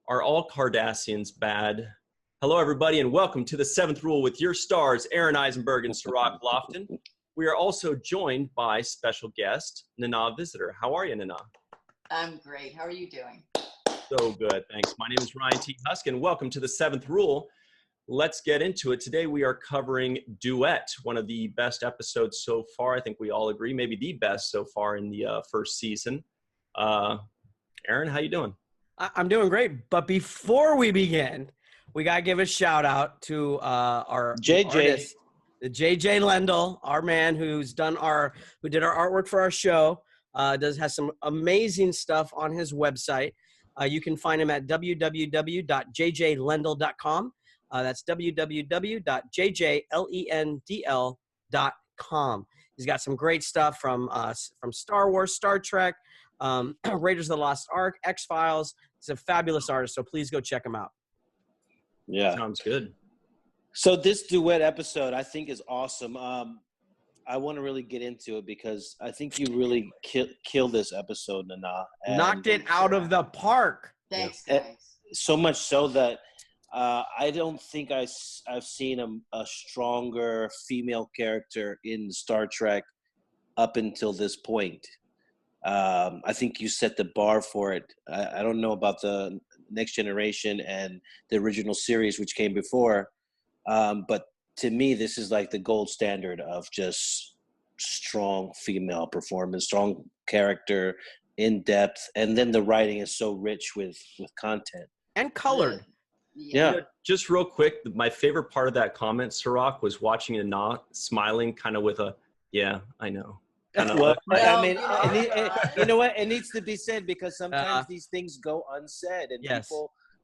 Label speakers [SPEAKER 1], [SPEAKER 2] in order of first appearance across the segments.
[SPEAKER 1] Are all Cardassians bad? Hello, everybody, and welcome to the Seventh Rule with your stars, Aron Eisenberg and Cirroc Lofton. We are also joined by special guest, Nana Visitor. How are you, Nana?
[SPEAKER 2] I'm great. How are you doing?
[SPEAKER 1] So good, thanks. My name is Ryan T. Husk, and welcome to the Seventh Rule. Let's get into it. Today we are covering Duet, one of the best episodes so far. I think we all agree, maybe the best so far in the first season. Aron, how you doing?
[SPEAKER 3] I'm doing great. But before we begin, we got to give a shout out to our artist, the JJ Lendl, our man who did our artwork for our show. Has some amazing stuff on his website. You can find him at www.jjlendl.com. That's www.jjlendl.com. He's got some great stuff from Star Wars, Star Trek, Raiders of the Lost Ark, X-Files. He's a fabulous artist, so please go check him out.
[SPEAKER 1] Yeah. Sounds good.
[SPEAKER 4] So this Duet episode I think is awesome. I want to really get into it because I think you really killed this episode, Nana.
[SPEAKER 3] Knocked it out of the park.
[SPEAKER 2] Thanks, guys.
[SPEAKER 4] So much so that I don't think I've seen a stronger female character in Star Trek up until this point. I think you set the bar for it. I don't know about the Next Generation and the original series, which came before. But to me, this is like the gold standard of just strong female performance, strong character, in depth. And then the writing is so rich with content.
[SPEAKER 3] And colored.
[SPEAKER 4] Yeah.
[SPEAKER 1] You know, just real quick, my favorite part of that comment, Cirroc, was watching Nana smiling kind of with a, yeah, I know.
[SPEAKER 4] Well, I mean, you know what? It needs to be said because sometimes these things go unsaid, and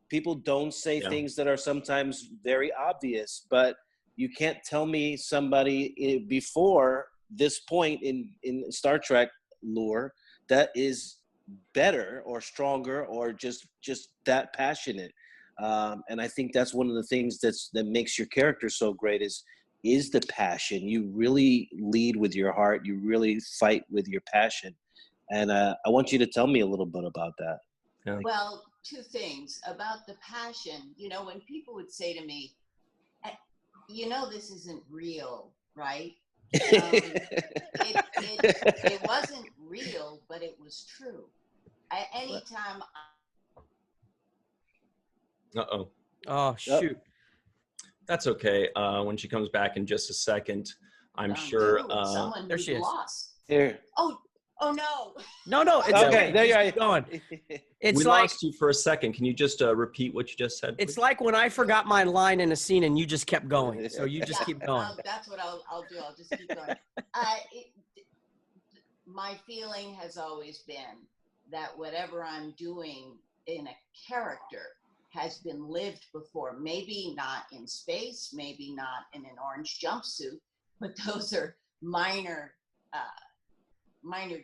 [SPEAKER 4] people don't say things that are sometimes very obvious. But you can't tell me somebody before this point in Star Trek lore that is better or stronger or just that passionate. And I think that's one of the things that makes your character so great is the passion. You really lead with your heart. You really fight with your passion. And I want you to tell me a little bit about that.
[SPEAKER 1] Yeah.
[SPEAKER 2] Well, two things about the passion. You know, when people would say to me, you know, this isn't real, right? It wasn't real, but it was true. Anytime.
[SPEAKER 1] Uh-oh.
[SPEAKER 3] Oh, shoot.
[SPEAKER 1] That's okay. When she comes back in just a second, I'm sure.
[SPEAKER 2] Someone
[SPEAKER 3] there she is.
[SPEAKER 2] Lost.
[SPEAKER 4] Here.
[SPEAKER 2] Oh no.
[SPEAKER 3] No, it's okay.
[SPEAKER 4] There you are.
[SPEAKER 3] Keep going. It's
[SPEAKER 1] we
[SPEAKER 3] like,
[SPEAKER 1] lost you for a second. Can you just repeat what you just said?
[SPEAKER 3] It's like when I forgot my line in a scene and you just kept going. So you just keep going.
[SPEAKER 2] That's what I'll do. I'll just keep going. My feeling has always been that whatever I'm doing in a character has been lived before. Maybe not in space, maybe not in an orange jumpsuit, but those are minor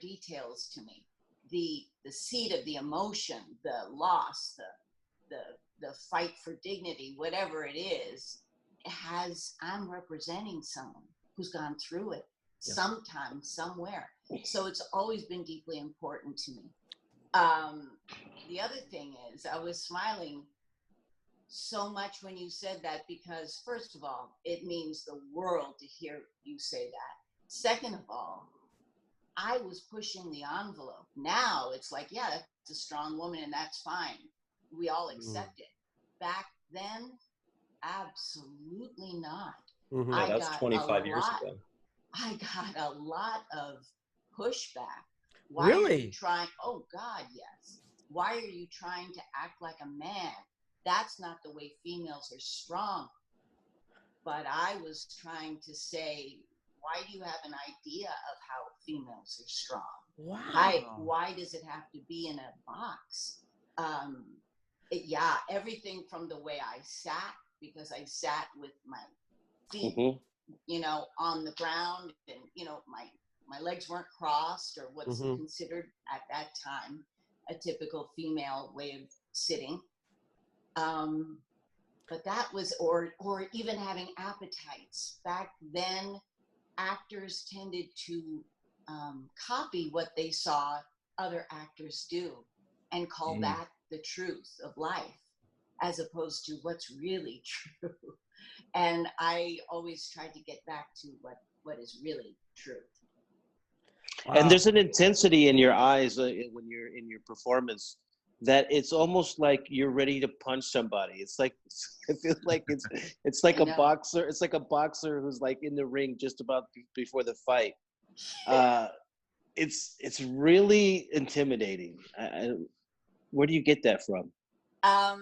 [SPEAKER 2] details to me. The seed of the emotion, the loss, the fight for dignity, whatever it is, I'm representing someone who's gone through it sometime, somewhere. So it's always been deeply important to me. The other thing is, I was smiling so much when you said that because, first of all, it means the world to hear you say that. Second of all, I was pushing the envelope. Now it's like, yeah, that's a strong woman and that's fine. We all accept it. Back then, absolutely not.
[SPEAKER 3] Mm-hmm.
[SPEAKER 1] Yeah, that's 25 years ago.
[SPEAKER 2] I got a lot of pushback.
[SPEAKER 3] Why really?
[SPEAKER 2] Are you trying? Oh God, yes. Why are you trying to act like a man? That's not the way females are strong. But I was trying to say, why do you have an idea of how females are strong?
[SPEAKER 3] Wow.
[SPEAKER 2] Why does it have to be in a box? Everything from the way I sat, because I sat with my feet, on the ground, and my legs weren't crossed, or what's considered at that time a typical female way of sitting. But that was, or even having appetites. Back then, actors tended to copy what they saw other actors do and call that the truth of life. as opposed to what's really true. And I always tried to get back to what is really truth.
[SPEAKER 4] Wow. And there's an intensity in your eyes when you're in your performance that it's almost like you're ready to punch somebody. It's like, I feel like it's like a boxer. It's like a boxer who's like in the ring just about before the fight. It's really intimidating. Where do you get that from?
[SPEAKER 2] I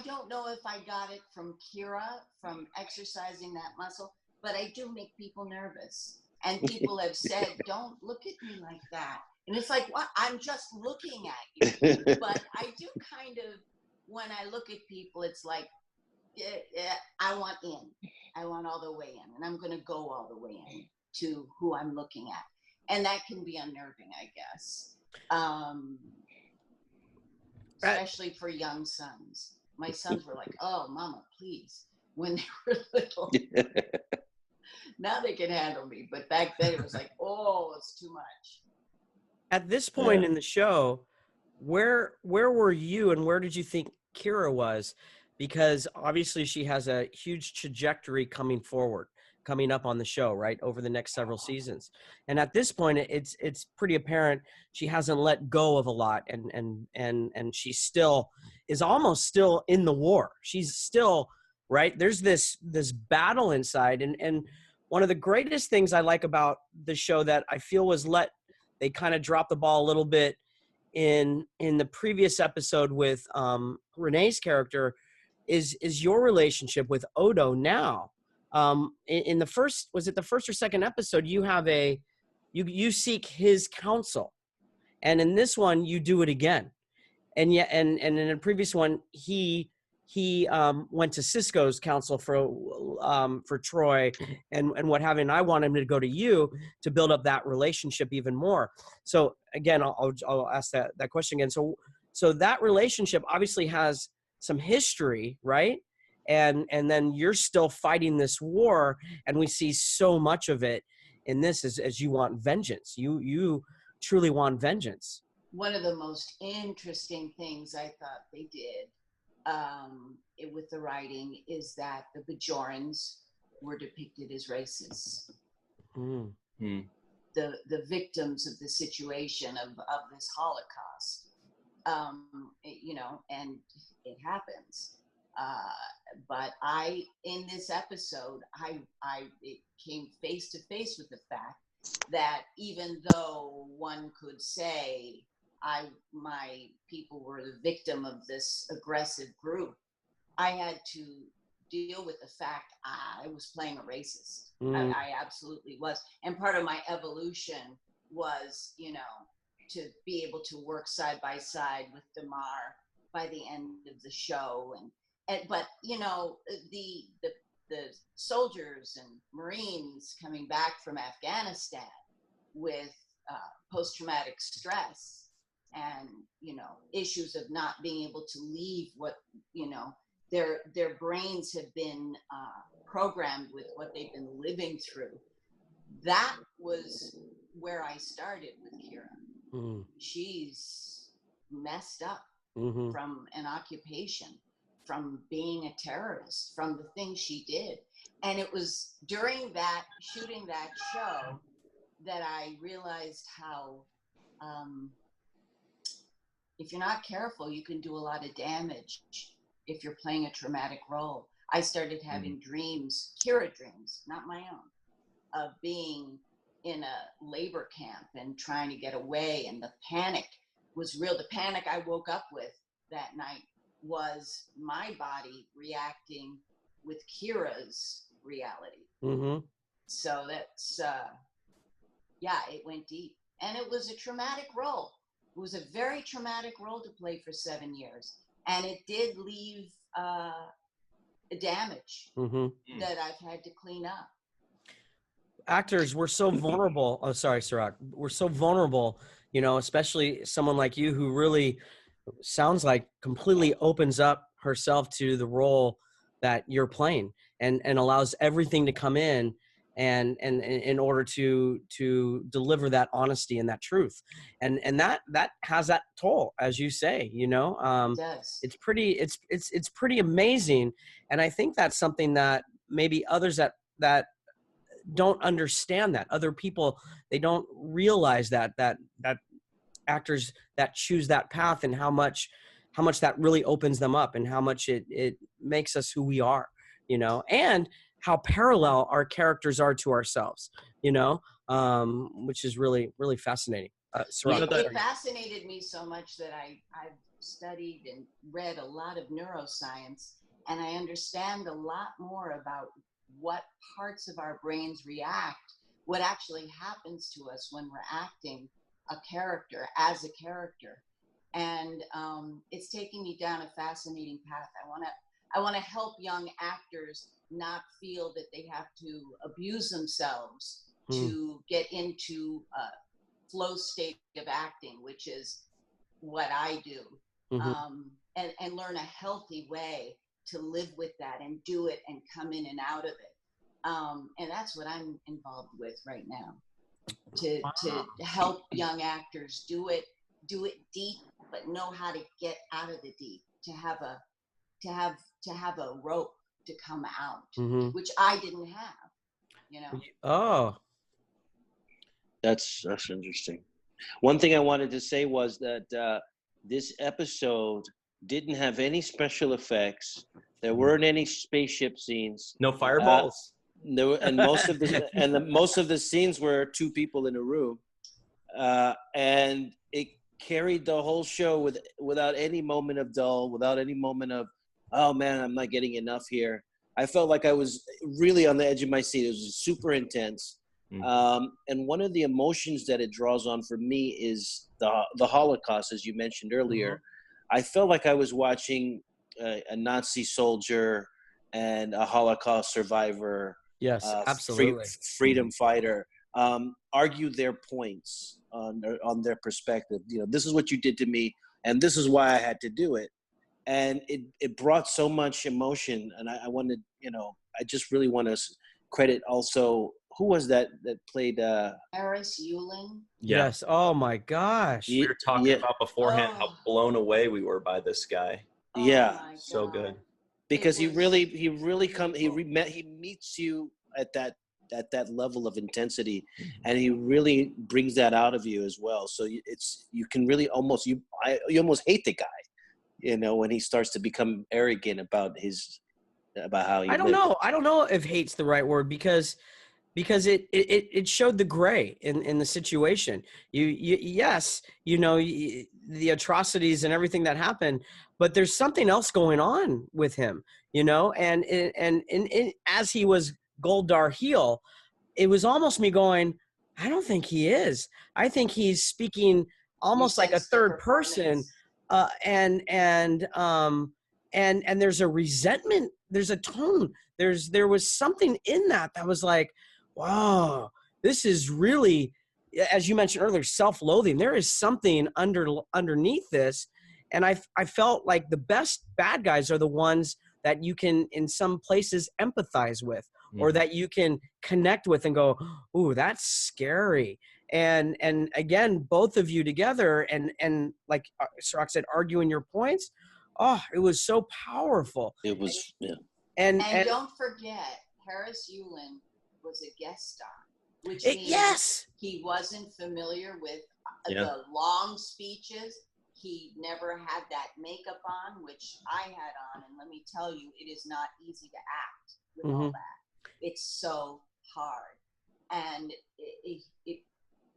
[SPEAKER 2] don't know if I got it from Kira, from exercising that muscle, but I do make people nervous. And people have said, don't look at me like that. And it's like, what? I'm just looking at you. But I do kind of, when I look at people, it's like, I want in. I want all the way in. And I'm going to go all the way in to who I'm looking at. And that can be unnerving, I guess. Especially for young sons. My sons were like, oh, Mama, please, when they were little. Now they can handle me. But back then it was like, oh, it's too much.
[SPEAKER 3] At this point in the show, where were you and where did you think Kira was? Because obviously she has a huge trajectory coming up on the show, right, over the next several seasons. And at this point, it's pretty apparent she hasn't let go of a lot, and she still is almost still in the war. She's still, right, there's this battle inside. And one of the greatest things I like about the show that I feel was they kind of dropped the ball a little bit in the previous episode with Renee's character is your relationship with Odo now. In the first, was it the first or second episode, you have you seek his counsel, and in this one you do it again, and in the previous one he went to Sisko's counsel for Troy and what have you. And I want him to go to you to build up that relationship even more. So again, I'll ask that question again. So that relationship obviously has some history, right? And then you're still fighting this war, and we see so much of it in this as you want vengeance. You truly want vengeance.
[SPEAKER 2] One of the most interesting things I thought they did with the writing is that the Bajorans were depicted as racists.
[SPEAKER 3] Mm.
[SPEAKER 1] Mm.
[SPEAKER 2] The victims of the situation of this Holocaust. And it happens. But in this episode, it came face to face with the fact that even though one could say my people were the victim of this aggressive group, I had to deal with the fact I was playing a racist.
[SPEAKER 3] Mm.
[SPEAKER 2] I absolutely was. And part of my evolution was, to be able to work side by side with Damar by the end of the show. But the soldiers and Marines coming back from Afghanistan with post-traumatic stress and issues of not being able to leave what their brains have been programmed with what they've been living through. That was where I started with Kira.
[SPEAKER 3] Mm.
[SPEAKER 2] She's messed up
[SPEAKER 3] Mm-hmm.
[SPEAKER 2] from an occupation, from being a terrorist, from the things she did. And it was during that shooting that show that I realized how if you're not careful, you can do a lot of damage if you're playing a traumatic role. I started having dreams, Kira dreams, not my own, of being in a labor camp and trying to get away. And the panic was real. The panic I woke up with that night was my body reacting with Kira's reality.
[SPEAKER 3] Mm-hmm.
[SPEAKER 2] So that's, it went deep. And it was a traumatic role. It was a very traumatic role to play for 7 years. And it did leave damage that I've had to clean up.
[SPEAKER 3] Actors, we're so vulnerable. Oh, sorry, Cirroc. We're so vulnerable, especially someone like you who really sounds like completely opens up herself to the role that you're playing and allows everything to come in and in order to deliver that honesty and that truth, and that has that toll, as you say, you know.
[SPEAKER 2] It does.
[SPEAKER 3] It's pretty amazing, and I think that's something that maybe others that don't understand, that other people, they don't realize that actors that choose that path, and how much that really opens them up, and how much it makes us who we are, you know, and how parallel our characters are to ourselves, you know, which is really, really fascinating.
[SPEAKER 2] It fascinated me so much that I've studied and read a lot of neuroscience, and I understand a lot more about what parts of our brains react, what actually happens to us when we're acting a character as a character. And it's taking me down a fascinating path. I want to help young actors not feel that they have to abuse themselves to get into a flow state of acting, which is what I do, and learn a healthy way to live with that and do it and come in and out of it. And that's what I'm involved with right now, to help young actors do it deep, but know how to get out of the deep, to have a rope to come out, which I didn't have, you know.
[SPEAKER 3] Oh,
[SPEAKER 4] that's interesting. One thing I wanted to say was that this episode didn't have any special effects. There weren't any spaceship scenes.
[SPEAKER 1] No fireballs.
[SPEAKER 4] And most of the scenes were two people in a room, and it carried the whole show without any moment of dull, without any moment of, oh man, I'm not getting enough here. I felt like I was really on the edge of my seat. It was super intense. And one of the emotions that it draws on for me is the Holocaust, as you mentioned earlier. I felt like I was watching a Nazi soldier and a Holocaust survivor,
[SPEAKER 3] yes, absolutely,
[SPEAKER 4] freedom fighter, argue their points on their perspective. You know, this is what you did to me, and this is why I had to do it. And it brought so much emotion, and I wanted, you know, I just really want to credit also, who was that played
[SPEAKER 2] Harris Yulin?
[SPEAKER 3] Yes. Oh my gosh.
[SPEAKER 1] We were talking about beforehand how blown away we were by this guy. So good.
[SPEAKER 4] Because he meets you at that level of intensity, and he really brings that out of you as well. So you can really almost you almost hate the guy, you know, when he starts to become arrogant about how he
[SPEAKER 3] I don't know if hate's the right word, because it showed the gray in the situation. Yes, you know, the atrocities and everything that happened, but there's something else going on with him, you know, and as he was Goldar heel, it was almost me going, I don't think he is. I think he's speaking almost like a third person, and there's a resentment, there's a tone, there was something in that was like, wow, this is really, as you mentioned earlier, self-loathing. There is something underneath this. And I felt like the best bad guys are the ones that you can, in some places, empathize with, or that you can connect with and go, ooh, that's scary. And again, both of you together, and like Cirroc said, arguing your points. Oh, it was so powerful.
[SPEAKER 4] It was, yeah.
[SPEAKER 2] And don't forget, Harris Yulin was a guest star, which means he wasn't familiar with the long speeches. He never had that makeup on, which I had on, and let me tell you, it is not easy to act with all that. It's so hard, and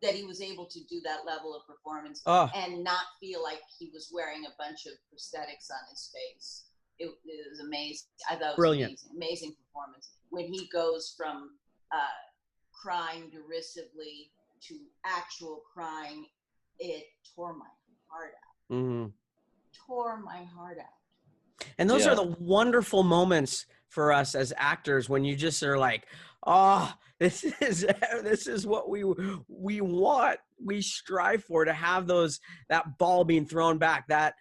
[SPEAKER 2] that he was able to do that level of performance and not feel like he was wearing a bunch of prosthetics on his face. It was amazing. I thought it was brilliant, amazing performance. When he goes from crying derisively to actual crying, it tore my heart out. Tore my heart out.
[SPEAKER 3] And those are the wonderful moments for us as actors, when you just are like, oh, this is what we want, we strive for, to have that ball being thrown back, that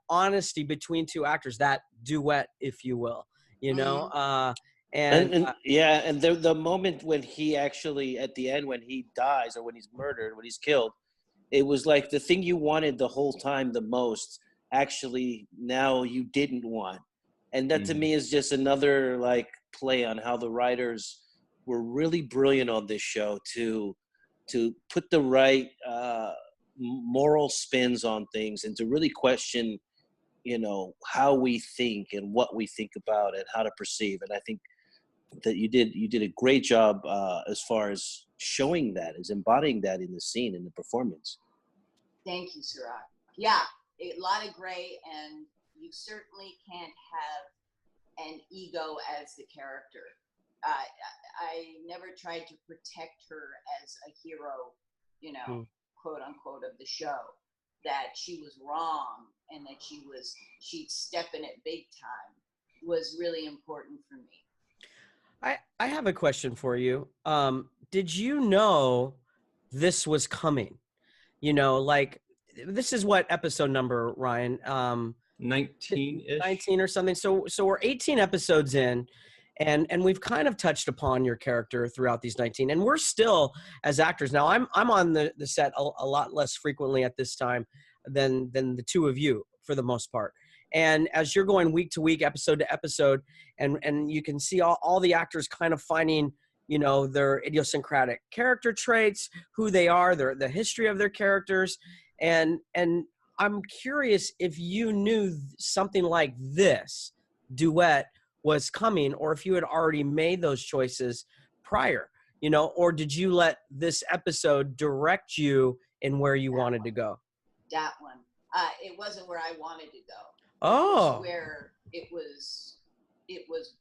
[SPEAKER 3] honesty between two actors, that duet, if you will, you know. And
[SPEAKER 4] yeah, and the moment when he actually, at the end, when he dies or when he's murdered, when he's killed, it was like the thing you wanted the whole time the most, actually now you didn't want. And that to me is just another like play on how the writers were really brilliant on this show to put the right moral spins on things and to really question, you know, how we think and what we think about and how to perceive. And I think that you did a great job as far as showing that, as embodying that in the scene, in the performance.
[SPEAKER 2] Thank you, Cirroc. Yeah, a lot of gray, and you certainly can't have an ego as the character. I never tried to protect her as a hero, you know, quote unquote, of the show. That she was wrong and that she'd step in it big time was really important for me.
[SPEAKER 3] I have a question for you. Did you know this was coming? You know, like, this is what episode number, Ryan?
[SPEAKER 1] 19-ish.
[SPEAKER 3] 19 or something. So we're 18 episodes in, and we've kind of touched upon your character throughout these 19. And we're still, as actors, now I'm on the set a lot less frequently at this time than the two of you for the most part. And as you're going week to week, episode to episode, and you can see all the actors kind of finding, you know, their idiosyncratic character traits, who they are, the history of their characters. And I'm curious if you knew something like this, Duet, was coming, or if you had already made those choices prior, you know, or did you let this episode direct you in where you wanted to go?
[SPEAKER 2] That one. It wasn't where I wanted to go.
[SPEAKER 3] Oh.
[SPEAKER 2] It was where it was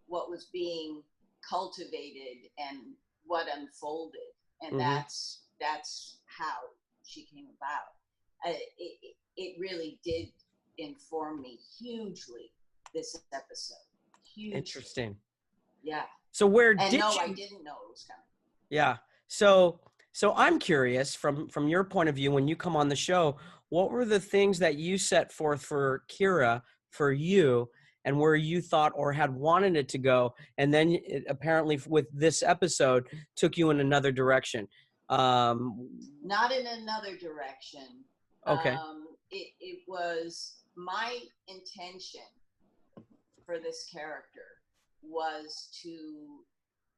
[SPEAKER 2] what was being cultivated and what unfolded, and that's how she came about. It really did inform me hugely, this episode. Hugely.
[SPEAKER 3] Interesting.
[SPEAKER 2] Yeah.
[SPEAKER 3] So where
[SPEAKER 2] and
[SPEAKER 3] did
[SPEAKER 2] no,
[SPEAKER 3] you?
[SPEAKER 2] I didn't know it was coming.
[SPEAKER 3] Yeah. So I'm curious from your point of view, when you come on the show, what were the things that you set forth for Kira, for you, and where you thought or had wanted it to go, and then it, apparently with this episode, took you in another direction?
[SPEAKER 2] Not in another direction.
[SPEAKER 3] Okay.
[SPEAKER 2] It was my intention for this character was to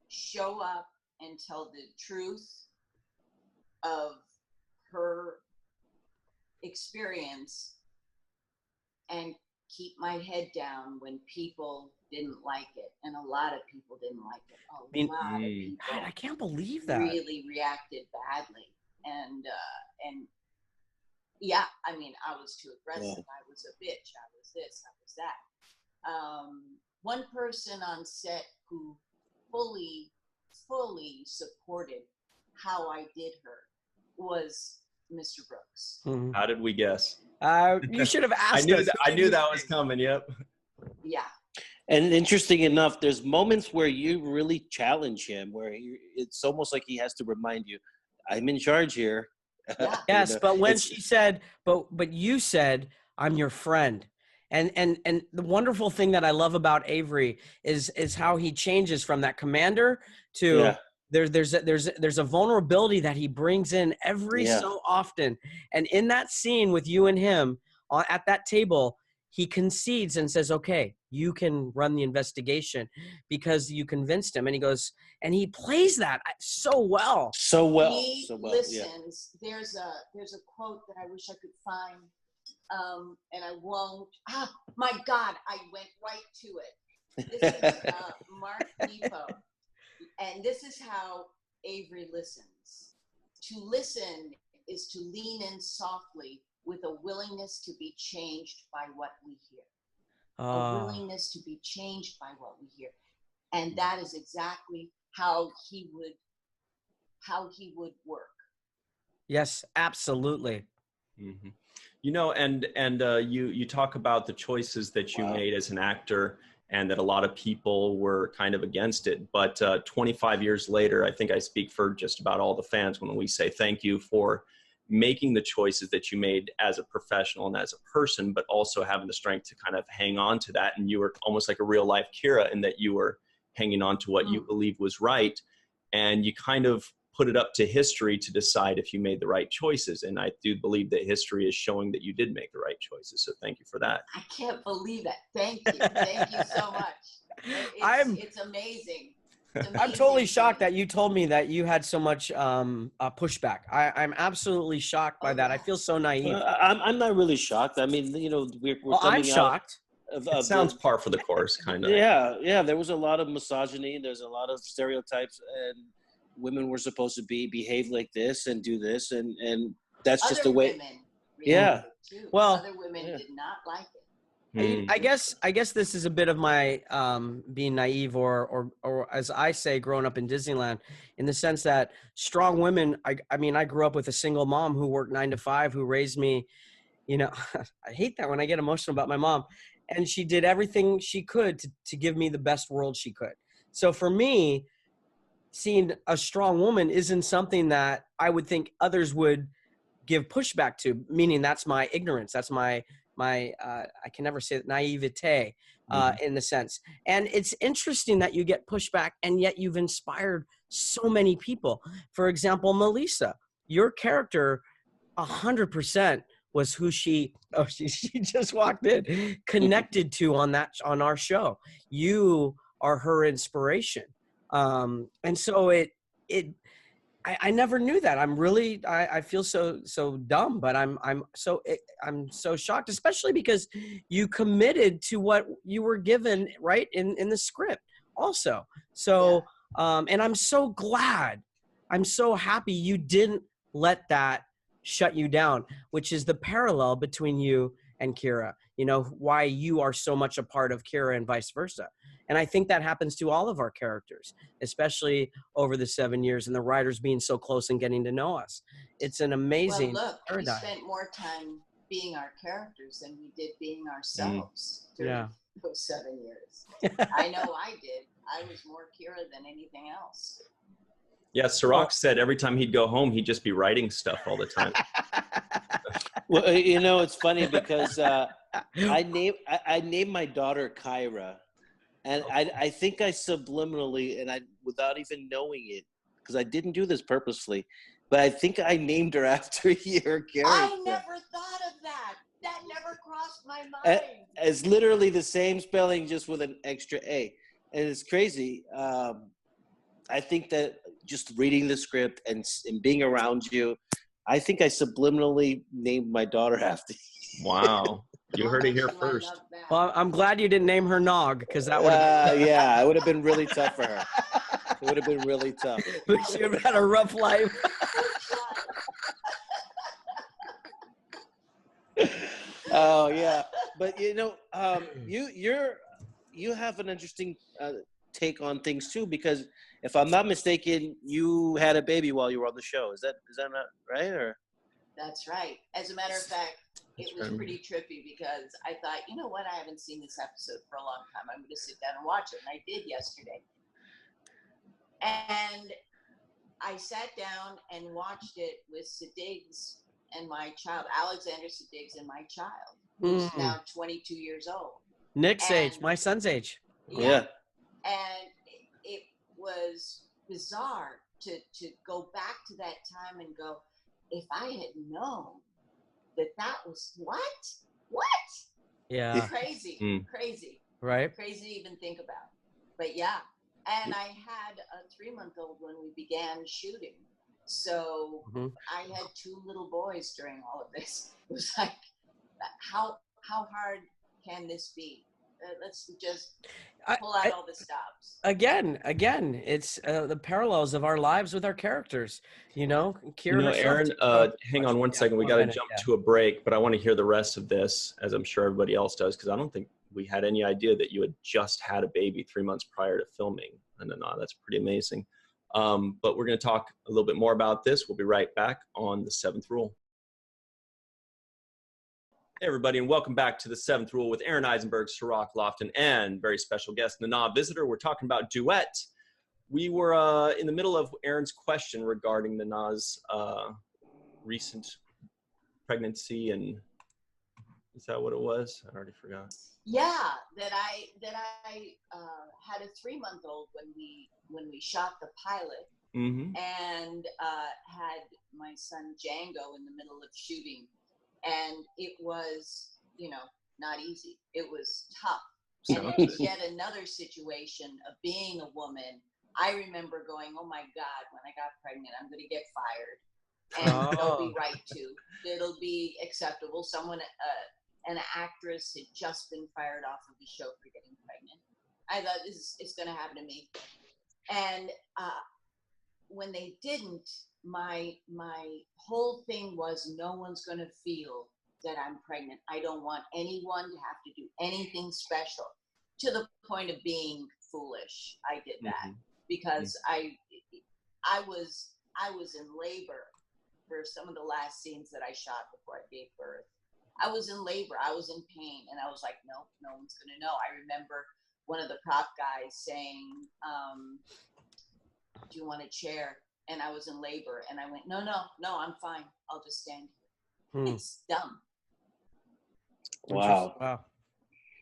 [SPEAKER 2] show up and tell the truth of her experience and keep my head down when people didn't like it, and a lot of people didn't like it. A lot of people.
[SPEAKER 3] God, I can't believe that.
[SPEAKER 2] Really reacted badly, and yeah, I mean, I was too aggressive. I was a bitch. I was this. I was that. One person on set who fully supported how I did her was Mr. Brooks.
[SPEAKER 1] How did we guess?
[SPEAKER 3] You should have asked us.
[SPEAKER 1] I knew that was coming. Yep.
[SPEAKER 2] Yeah.
[SPEAKER 4] And interesting enough, there's moments where you really challenge him, where it's almost like he has to remind you, "I'm in charge here."
[SPEAKER 2] Yeah.
[SPEAKER 3] Yes,
[SPEAKER 4] You know,
[SPEAKER 3] but when she said, but you said, "I'm your friend." And the wonderful thing that I love about Avery is how he changes from that commander to there's a vulnerability that he brings in every so often. And in that scene with you and him at that table, he concedes and says, "Okay, you can run the investigation because you convinced him." And he goes, and he plays that so well.
[SPEAKER 2] He listens. Yeah. There's a quote that I wish I could find. And I won't. My God, I went right to it. This is Mark Nepo, and this is how Avery listens. To listen is to lean in softly with a willingness to be changed by what we hear. A willingness to be changed by what we hear, and that is exactly how he would work.
[SPEAKER 3] Yes, absolutely.
[SPEAKER 1] Mm-hmm. You know, and you talk about the choices that you made as an actor, and that a lot of people were kind of against it. But 25 years later, I think I speak for just about all the fans when we say thank you for making the choices that you made as a professional and as a person, but also having the strength to kind of hang on to that. And you were almost like a real life Kira, in that you were hanging on to what you believe was right. And you kind of put it up to history to decide if you made the right choices. And I do believe that history is showing that you did make the right choices. So thank you for that.
[SPEAKER 2] I can't believe that. Thank you. Thank you so much. It's amazing.
[SPEAKER 3] I'm totally shocked that you told me that you had so much pushback. I'm absolutely shocked by that. I feel so naive.
[SPEAKER 4] I'm not really shocked. I mean, you know, we're coming
[SPEAKER 3] I'm shocked.
[SPEAKER 1] It sounds par for the course, kind of.
[SPEAKER 4] Yeah. There was a lot of misogyny. There's a lot of stereotypes, and women were supposed to behave like this and do this, and that's just the way.
[SPEAKER 3] Well,
[SPEAKER 2] other women did not like it.
[SPEAKER 3] I guess this is a bit of my being naive, or as I say, growing up in Disneyland, in the sense that strong women. I mean, I grew up with a single mom who worked 9 to 5, who raised me. You know, I hate that when I get emotional about my mom, and she did everything she could to give me the best world she could. So for me, seeing a strong woman isn't something that I would think others would give pushback to. Meaning that's my ignorance. That's my I can never say that, naivete in the sense. And it's interesting that you get pushback, and yet you've inspired so many people. For example, Melissa, your character 100% was who she just walked in, connected to on our show. You are her inspiration. And so I never knew that. I'm really, I feel so dumb, but I'm so shocked, especially because you committed to what you were given right in the script also. So, and I'm so glad, I'm so happy you didn't let that shut you down, which is the parallel between you and Kira, you know, why you are so much a part of Kira and vice versa. And I think that happens to all of our characters, especially over the 7 years and the writers being so close and getting to know us. It's an amazing paradigm.
[SPEAKER 2] We spent more time being our characters than we did being ourselves during those 7 years. I know I did. I was more Kira than anything else.
[SPEAKER 1] Yeah, Cirroc said every time he'd go home, he'd just be writing stuff all the time.
[SPEAKER 4] Well, you know, it's funny because I named my daughter Kyra. And I think I subliminally, and I without even knowing it, because I didn't do this purposely, but I think I named her after your character.
[SPEAKER 2] I never thought of that. That never crossed my mind.
[SPEAKER 4] It's literally the same spelling, just with an extra A. And it's crazy. I think that just reading the script and being around you, I think I subliminally named my daughter after you.
[SPEAKER 1] Wow. You heard it here first.
[SPEAKER 3] Well, I'm glad you didn't name her Nog, because that would have
[SPEAKER 4] yeah, it would have been really tough for her. It would have been really tough.
[SPEAKER 3] She would have had a rough life.
[SPEAKER 4] Oh yeah, but you know, you have an interesting take on things too, because if I'm not mistaken, you had a baby while you were on the show. Is that not right? Or
[SPEAKER 2] that's right. As a matter of fact, it was pretty trippy because I thought, you know what, I haven't seen this episode for a long time. I'm going to sit down and watch it. And I did yesterday. And I sat down and watched it with Siddigs and my child, Alexander Siddigs and my child, who's now 22 years old.
[SPEAKER 3] Nick's age, my son's age.
[SPEAKER 4] Yeah.
[SPEAKER 2] And it was bizarre to go back to that time and go, if I had known that was what?
[SPEAKER 3] Yeah.
[SPEAKER 2] Crazy.
[SPEAKER 3] Right.
[SPEAKER 2] Crazy to even think about. But yeah. And I had a 3-month-old when we began shooting. So I had 2 little boys during all of this. It was like, how hard can this be? Let's just pull out all the stops.
[SPEAKER 3] Again, it's the parallels of our lives with our characters. You know, Kira.
[SPEAKER 1] Aaron, hang on one second. We got to jump to a break, but I want to hear the rest of this, as I'm sure everybody else does, because I don't think we had any idea that you had just had a baby 3 months prior to filming. And that's pretty amazing. But we're going to talk a little bit more about this. We'll be right back on The Seventh Rule. Hey everybody, and welcome back to The Seventh Rule with Aron Eisenberg, Cirroc Lofton, and very special guest, Nana Visitor. We're talking about Duet. We were in the middle of Aaron's question regarding Nana's recent pregnancy and Is that what it was? I already forgot.
[SPEAKER 2] Yeah, that I had a 3-month-old when we shot the pilot, and had my son Django in the middle of shooting, and it was, you know, not easy. It was tough. And then yet another situation of being a woman, I remember going, oh my God, when I got pregnant, I'm going to get fired. And they'll be right to. It'll be acceptable. Someone, an actress had just been fired off of the show for getting pregnant. I thought it's going to happen to me. And when they didn't, my whole thing was no one's going to feel that I'm pregnant. I don't want anyone to have to do anything special, to the point of being foolish. I did that because I was in labor for some of the last scenes that I shot before I gave birth. I was in labor. I was in pain, and I was like, no one's going to know. I remember one of the prop guys saying, do you want a chair? And I was in labor, and I went, no, I'm fine. I'll just stand here. It's dumb.
[SPEAKER 4] Wow.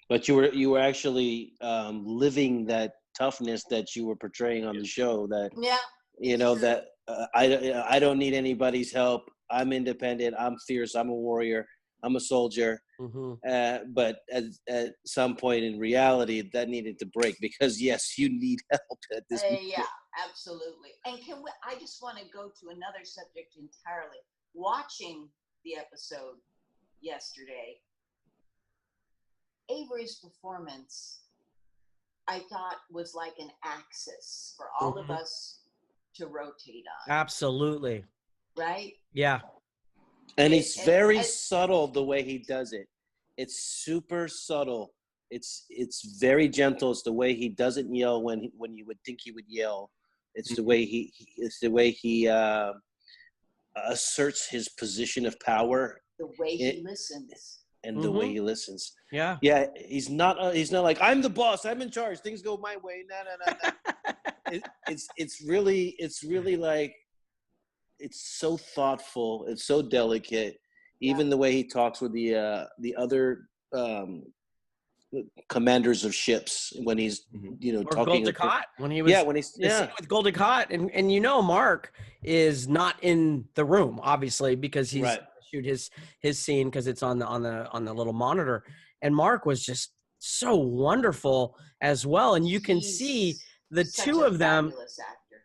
[SPEAKER 4] But you were actually living that toughness that you were portraying on the show. That you know true. That I don't need anybody's help. I'm independent. I'm fierce. I'm a warrior. I'm a soldier. But at some point in reality, that needed to break, because yes, you need help at this point.
[SPEAKER 2] Yeah, absolutely. And I just want to go to another subject entirely. Watching the episode yesterday, Avery's performance, I thought, was like an axis for all of us to rotate on.
[SPEAKER 3] Absolutely.
[SPEAKER 2] Right?
[SPEAKER 3] Yeah.
[SPEAKER 4] And it's very subtle the way he does it. It's super subtle. It's very gentle. It's the way he doesn't yell when you would think he would yell. It's the way he asserts his position of power.
[SPEAKER 2] The way he listens.
[SPEAKER 4] And the way he listens.
[SPEAKER 3] Yeah.
[SPEAKER 4] Yeah. He's not like, I'm the boss, I'm in charge, things go my way. No. It's really like, it's so thoughtful. It's so delicate. Even the way he talks with the other commanders of ships when he's,
[SPEAKER 3] or
[SPEAKER 4] talking.
[SPEAKER 3] Gul Dukat, when he's with Gul Dukat, and Mark is not in the room, obviously, because he's shoot his scene because it's on the little monitor, and Mark was just so wonderful as well, and you can see the two of them.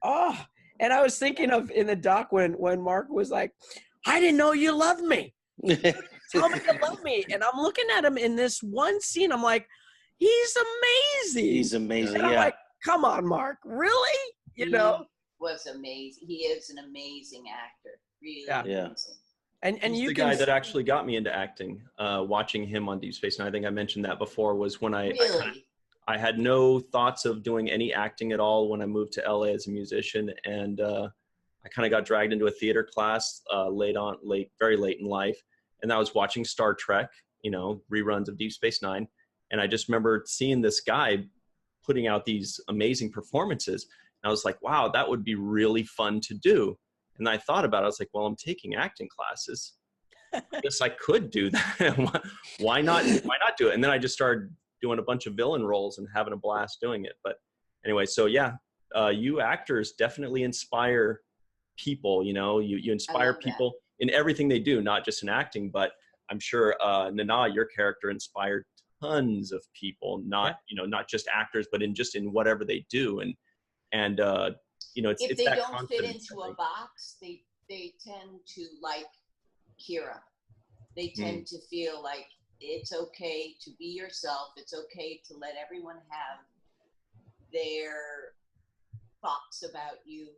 [SPEAKER 3] Oh, and I was thinking of in the doc when Mark was like, I didn't know you loved me. Tell me you love me. And I'm looking at him in this one scene. I'm like, he's amazing.
[SPEAKER 4] He's amazing.
[SPEAKER 3] And I'm like, come on, Mark. Really?
[SPEAKER 2] He was amazing. He is an amazing actor. Really amazing.
[SPEAKER 3] And
[SPEAKER 1] he's the guy that actually got me into acting. Watching him on Deep Space Nine, I think I mentioned that before, was when I had no thoughts of doing any acting at all when I moved to LA as a musician, and I kind of got dragged into a theater class very late in life, and I was watching Star Trek, reruns of Deep Space Nine, and I just remember seeing this guy putting out these amazing performances, and I was like, wow, that would be really fun to do. And I thought about it. I was like, well, I'm taking acting classes. I guess I could do that. Why not do it? And then I just started doing a bunch of villain roles and having a blast doing it. But anyway, so you actors definitely inspire people. You inspire people in everything they do, not just in acting. But I'm sure Nana, your character, inspired tons of people, not just actors, but in whatever they do. And if
[SPEAKER 2] they don't fit into a box, they tend to like Kira. They tend to feel like it's okay to be yourself. It's okay to let everyone have their thoughts about you.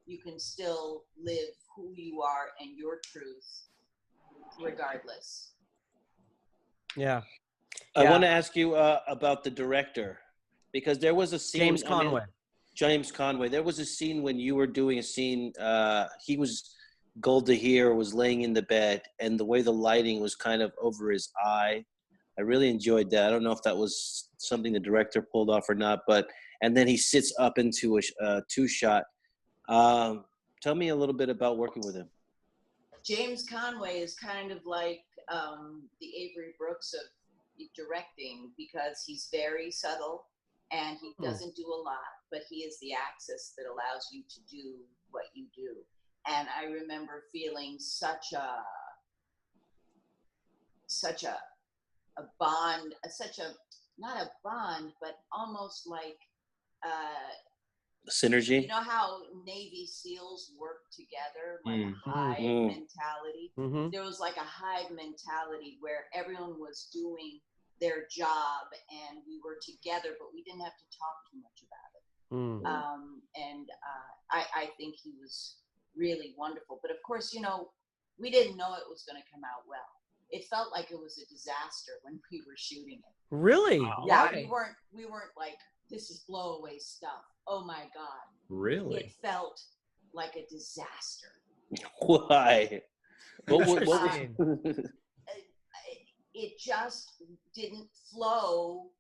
[SPEAKER 2] You can still live who you are and your truth regardless.
[SPEAKER 3] Yeah.
[SPEAKER 4] I want to ask you about the director, because there was a scene. James Conway. There was a scene when you were doing a scene. He was Gold Dahir was laying in the bed, and the way the lighting was kind of over his eye. I really enjoyed that. I don't know if that was something the director pulled off or not, and then he sits up into a two-shot. Tell me a little bit about working with him.
[SPEAKER 2] James Conway is kind of like the Avery Brooks of directing, because he's very subtle and he doesn't do a lot, but he is the axis that allows you to do what you do. And I remember feeling such a bond, not a bond, but almost like
[SPEAKER 4] synergy.
[SPEAKER 2] You know how Navy SEALs work together, like a hive mentality? There was like a hive mentality where everyone was doing their job and we were together, but we didn't have to talk too much about it. I think he was really wonderful. But of course, you know, we didn't know it was going to come out well. It felt like it was a disaster when we were shooting it.
[SPEAKER 3] Really?
[SPEAKER 2] Yeah,
[SPEAKER 3] Why?
[SPEAKER 2] we weren't like, this is blowaway stuff. Oh my God.
[SPEAKER 1] Really?
[SPEAKER 2] It felt like a disaster.
[SPEAKER 4] Why? What
[SPEAKER 2] it just didn't flow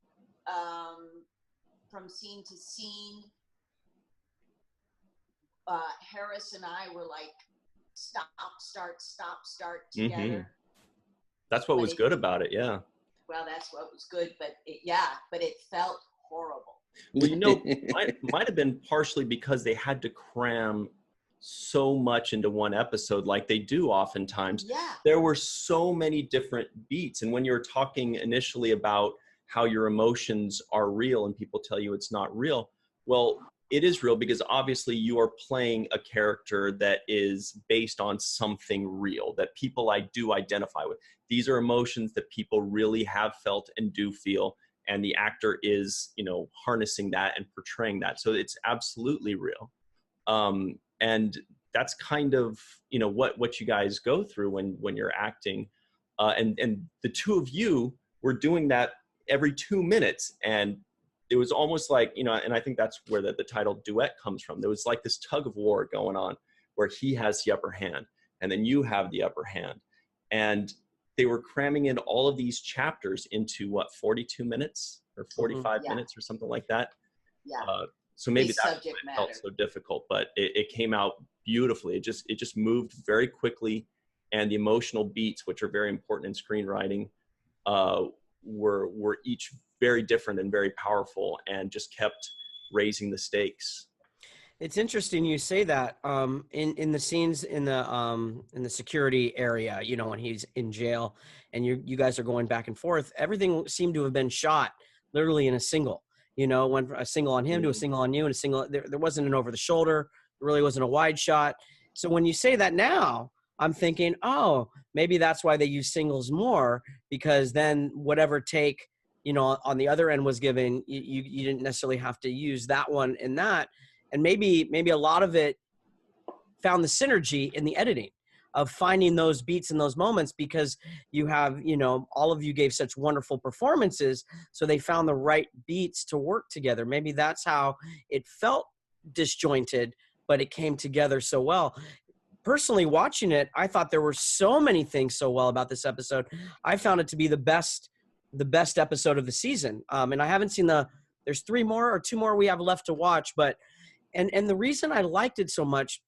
[SPEAKER 2] from scene to scene. Harris and I were like, stop, start together.
[SPEAKER 1] That's what was good about it, yeah.
[SPEAKER 2] Well, that's what was good, but it felt horrible.
[SPEAKER 1] Well, you know, might have been partially because they had to cram so much into one episode, like they do oftentimes.
[SPEAKER 2] Yeah.
[SPEAKER 1] There were so many different beats, and when you were talking initially about how your emotions are real and people tell you it's not real, well, it is real because obviously you are playing a character that is based on something real that people do identify with. These are emotions that people really have felt and do feel, and the actor is, you know, harnessing that and portraying that. So it's absolutely real. And that's kind of, you know, what you guys go through when you're acting. And the two of you were doing that every 2 minutes, and it was almost like, you know, and I think that's where the title Duet comes from. There was like this tug of war going on where he has the upper hand and then you have the upper hand. And they were cramming in all of these chapters into 42 minutes or 45 minutes or something like that.
[SPEAKER 2] Yeah.
[SPEAKER 1] So maybe that's why it felt so difficult, but it came out beautifully. It just moved very quickly, and the emotional beats, which are very important in screenwriting, were each very different and very powerful, and just kept raising the stakes.
[SPEAKER 3] It's interesting you say that. In the scenes in the security area, you know, when he's in jail and you guys are going back and forth, everything seemed to have been shot literally in a single. You know, went from a single on him to a single on you, and a single. There wasn't an over the shoulder. There really wasn't a wide shot. So when you say that now, I'm thinking, oh, maybe that's why they use singles more, because then whatever take, you know, on the other end was given, you didn't necessarily have to use that one in that. And maybe a lot of it found the synergy in the editing of finding those beats in those moments, because you have, you know, all of you gave such wonderful performances. So they found the right beats to work together. Maybe that's how it felt disjointed, but it came together so well. Personally, watching it, I thought there were so many things so well about this episode. I found it to be the best episode of the season. And I haven't seen there's 3 more or 2 more we have left to watch, but, and the reason I liked it so much,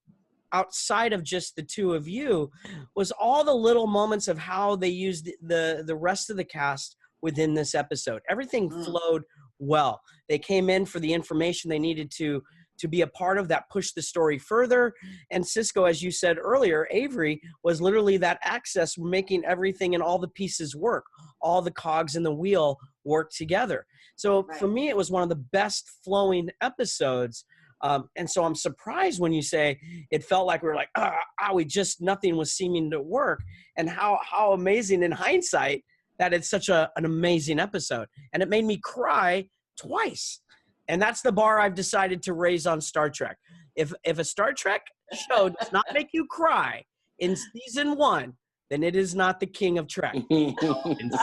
[SPEAKER 3] outside of just the two of you, was all the little moments of how they used the rest of the cast within this episode. Everything flowed well. They came in for the information they needed to be a part of that, pushed the story further. And Sisko, as you said earlier, Avery was literally that access, making everything and all the pieces work, all the cogs in the wheel work together. So for me, it was one of the best flowing episodes. And so I'm surprised when you say it felt like we were like, nothing was seeming to work, and how amazing in hindsight that it's such an amazing episode. And it made me cry twice. And that's the bar I've decided to raise on Star Trek. If a Star Trek show does not make you cry in season 1, then it is not the king of Trek.
[SPEAKER 1] In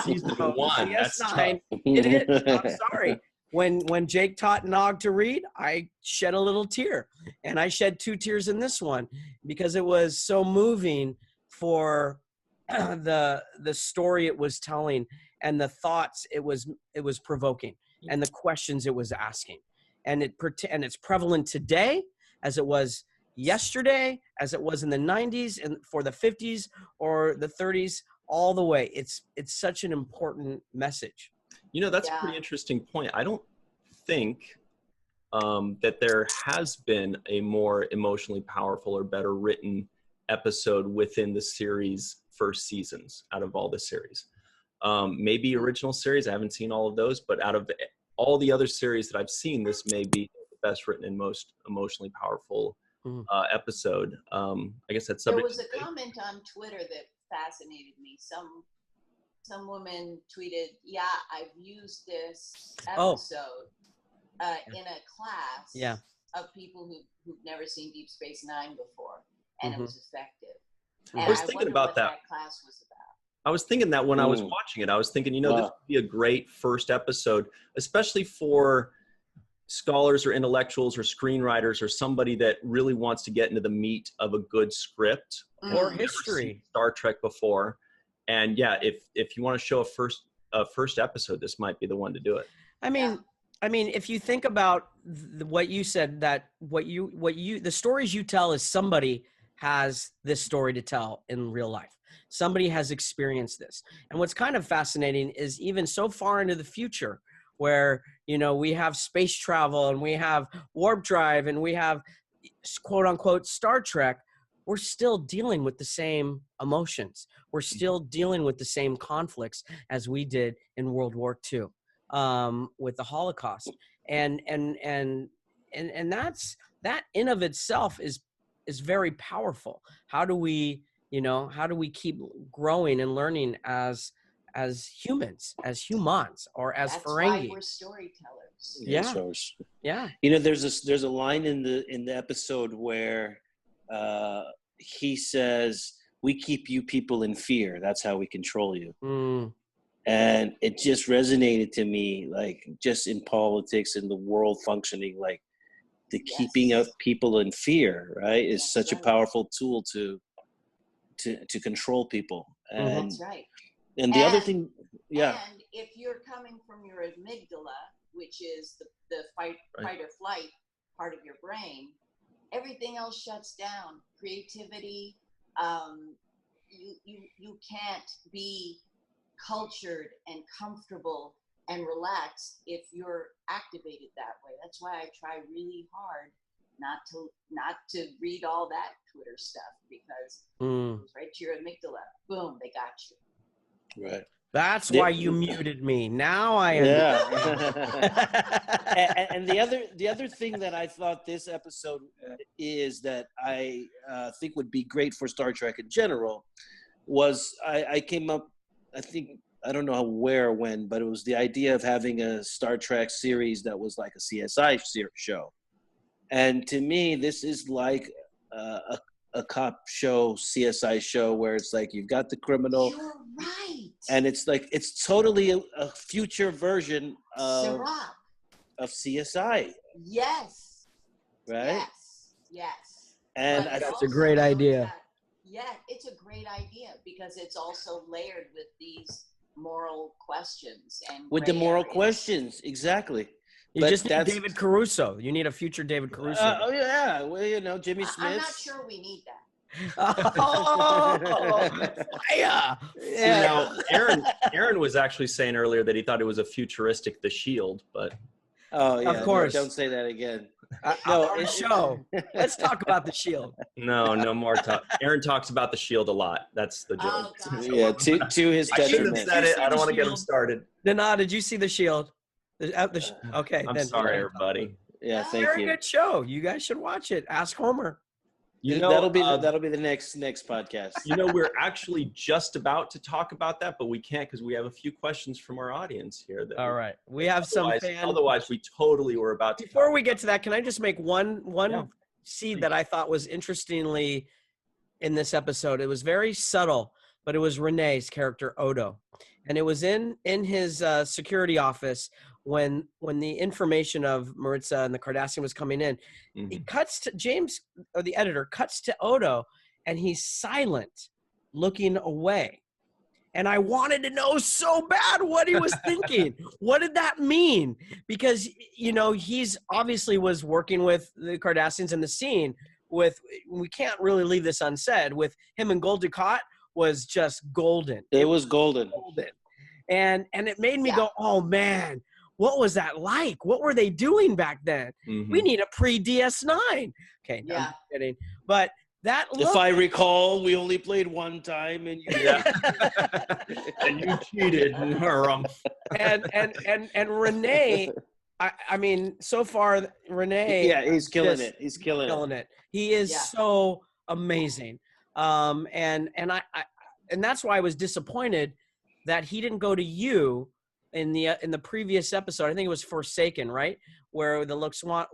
[SPEAKER 1] season 1, that's
[SPEAKER 3] DS9, it is. I'm sorry. When Jake taught Nog to read, I shed a little tear, and I shed 2 tears in this one because it was so moving for the story it was telling, and the thoughts it was provoking, and the questions it was asking, and it's prevalent today as it was yesterday, as it was in the 90s and for the 50s or the 30s. all the way. It's such an important message.
[SPEAKER 1] You know, that's a pretty interesting point. I don't think that there has been a more emotionally powerful or better written episode within the series' first seasons out of all the series. Maybe original series, I haven't seen all of those, but out of all the other series that I've seen, this may be the best written and most emotionally powerful episode. I guess that's subject.
[SPEAKER 2] There was a comment on Twitter that fascinated me. Some woman tweeted, "Yeah, I've used this episode in a class of people who've never seen Deep Space Nine before, and it was effective." And
[SPEAKER 1] I was thinking about that
[SPEAKER 2] class was about.
[SPEAKER 1] I was thinking that when I was watching it, I was thinking, you know, this would be a great first episode, especially for scholars or intellectuals or screenwriters or somebody that really wants to get into the meat of a good script
[SPEAKER 3] or history.
[SPEAKER 1] Star Trek before. And yeah, if you want to show a first episode, this might be the one to do it.
[SPEAKER 3] I mean, if you think about what you said, that the stories you tell is somebody has this story to tell in real life. Somebody has experienced this. And what's kind of fascinating is even so far into the future where, you know, we have space travel and we have warp drive and we have quote unquote Star Trek, we're still dealing with the same emotions. We're still dealing with the same conflicts as we did in World War II with the Holocaust. And that's, that in of itself is very powerful. How do we keep growing and learning as humans, or as
[SPEAKER 2] That's
[SPEAKER 3] Ferengi?
[SPEAKER 2] Why we're storytellers.
[SPEAKER 3] Yeah.
[SPEAKER 4] You know, there's a line in the episode where he says, "We keep you people in fear. That's how we control you." And it just resonated to me, like just in politics, in the world functioning, like the keeping of people in fear, right, is such a powerful tool to control people. And
[SPEAKER 2] that's right.
[SPEAKER 4] And the other thing,
[SPEAKER 2] and if you're coming from your amygdala, which is the fight or flight part of your brain, everything else shuts down. Creativity, you can't be cultured and comfortable and relaxed if you're activated that way. That's why I try really hard not to read all that Twitter stuff, because it goes right to your amygdala. Boom, they got you.
[SPEAKER 4] Right.
[SPEAKER 3] That's why you muted me. Now I understand.
[SPEAKER 4] And the other thing that I thought this episode is that I think would be great for Star Trek in general was I came up, I don't know where or when, but it was the idea of having a Star Trek series that was like a CSI show. And to me, this is like a cop show, CSI show, where it's like you've got the criminal.
[SPEAKER 2] You're right.
[SPEAKER 4] And it's like, it's totally a future version of CSI.
[SPEAKER 2] Yes.
[SPEAKER 4] Right?
[SPEAKER 2] Yes.
[SPEAKER 4] And
[SPEAKER 3] that's a great idea.
[SPEAKER 2] It's a great idea because it's also layered with these moral questions. And
[SPEAKER 4] with the moral questions, exactly.
[SPEAKER 3] You just need David Caruso. You need a future David Caruso.
[SPEAKER 4] Oh, yeah. Well, you know, Jimmy Smith.
[SPEAKER 2] I'm not sure we need that.
[SPEAKER 3] Yeah.
[SPEAKER 1] You know, Aaron was actually saying earlier that he thought it was a futuristic The Shield, but
[SPEAKER 4] oh yeah,
[SPEAKER 3] of course,
[SPEAKER 4] don't say that again.
[SPEAKER 3] No, show. Let's talk about The Shield.
[SPEAKER 1] No more talk. Aaron talks about The Shield a lot. That's the joke.
[SPEAKER 4] Yeah, to his detriment.
[SPEAKER 1] I said it. I don't want to get him started.
[SPEAKER 3] Nana, did you see The Shield? Okay.
[SPEAKER 1] I'm sorry, everybody.
[SPEAKER 4] Yeah, thank you.
[SPEAKER 3] Very good show. You guys should watch it. Ask Homer.
[SPEAKER 1] You know,
[SPEAKER 4] that'll be the next podcast.
[SPEAKER 1] You know, we're actually just about to talk about that, but we can't because we have a few questions from our audience here.
[SPEAKER 3] All right, we have some fans.
[SPEAKER 1] Otherwise, we totally were about to.
[SPEAKER 3] Before we get to that, can I just make one seed that I thought was interestingly in this episode? It was very subtle, but it was Renee's character Odo, and it was in his security office when the information of Maritza and the Cardassian was coming in. He cuts to James, or the editor cuts to Odo, and he's silent, looking away. And I wanted to know so bad what he was thinking. What did that mean? Because, you know, he's obviously was working with the Cardassians in the scene with, we can't really leave this unsaid, with him and Gul Dukat was just golden.
[SPEAKER 4] It was golden.
[SPEAKER 3] And it made me go, oh man, what was that like? What were they doing back then? We need a pre-DS9. Okay, no, I'm kidding. But that look,
[SPEAKER 4] if I recall, we only played one time, and you
[SPEAKER 1] and you cheated.
[SPEAKER 3] and Renee, I mean, so far Renee,
[SPEAKER 4] he's killing it. He's killing it.
[SPEAKER 3] He is so amazing. And that's why I was disappointed that he didn't go to you in the previous episode. I think it was Forsaken, right? Where the I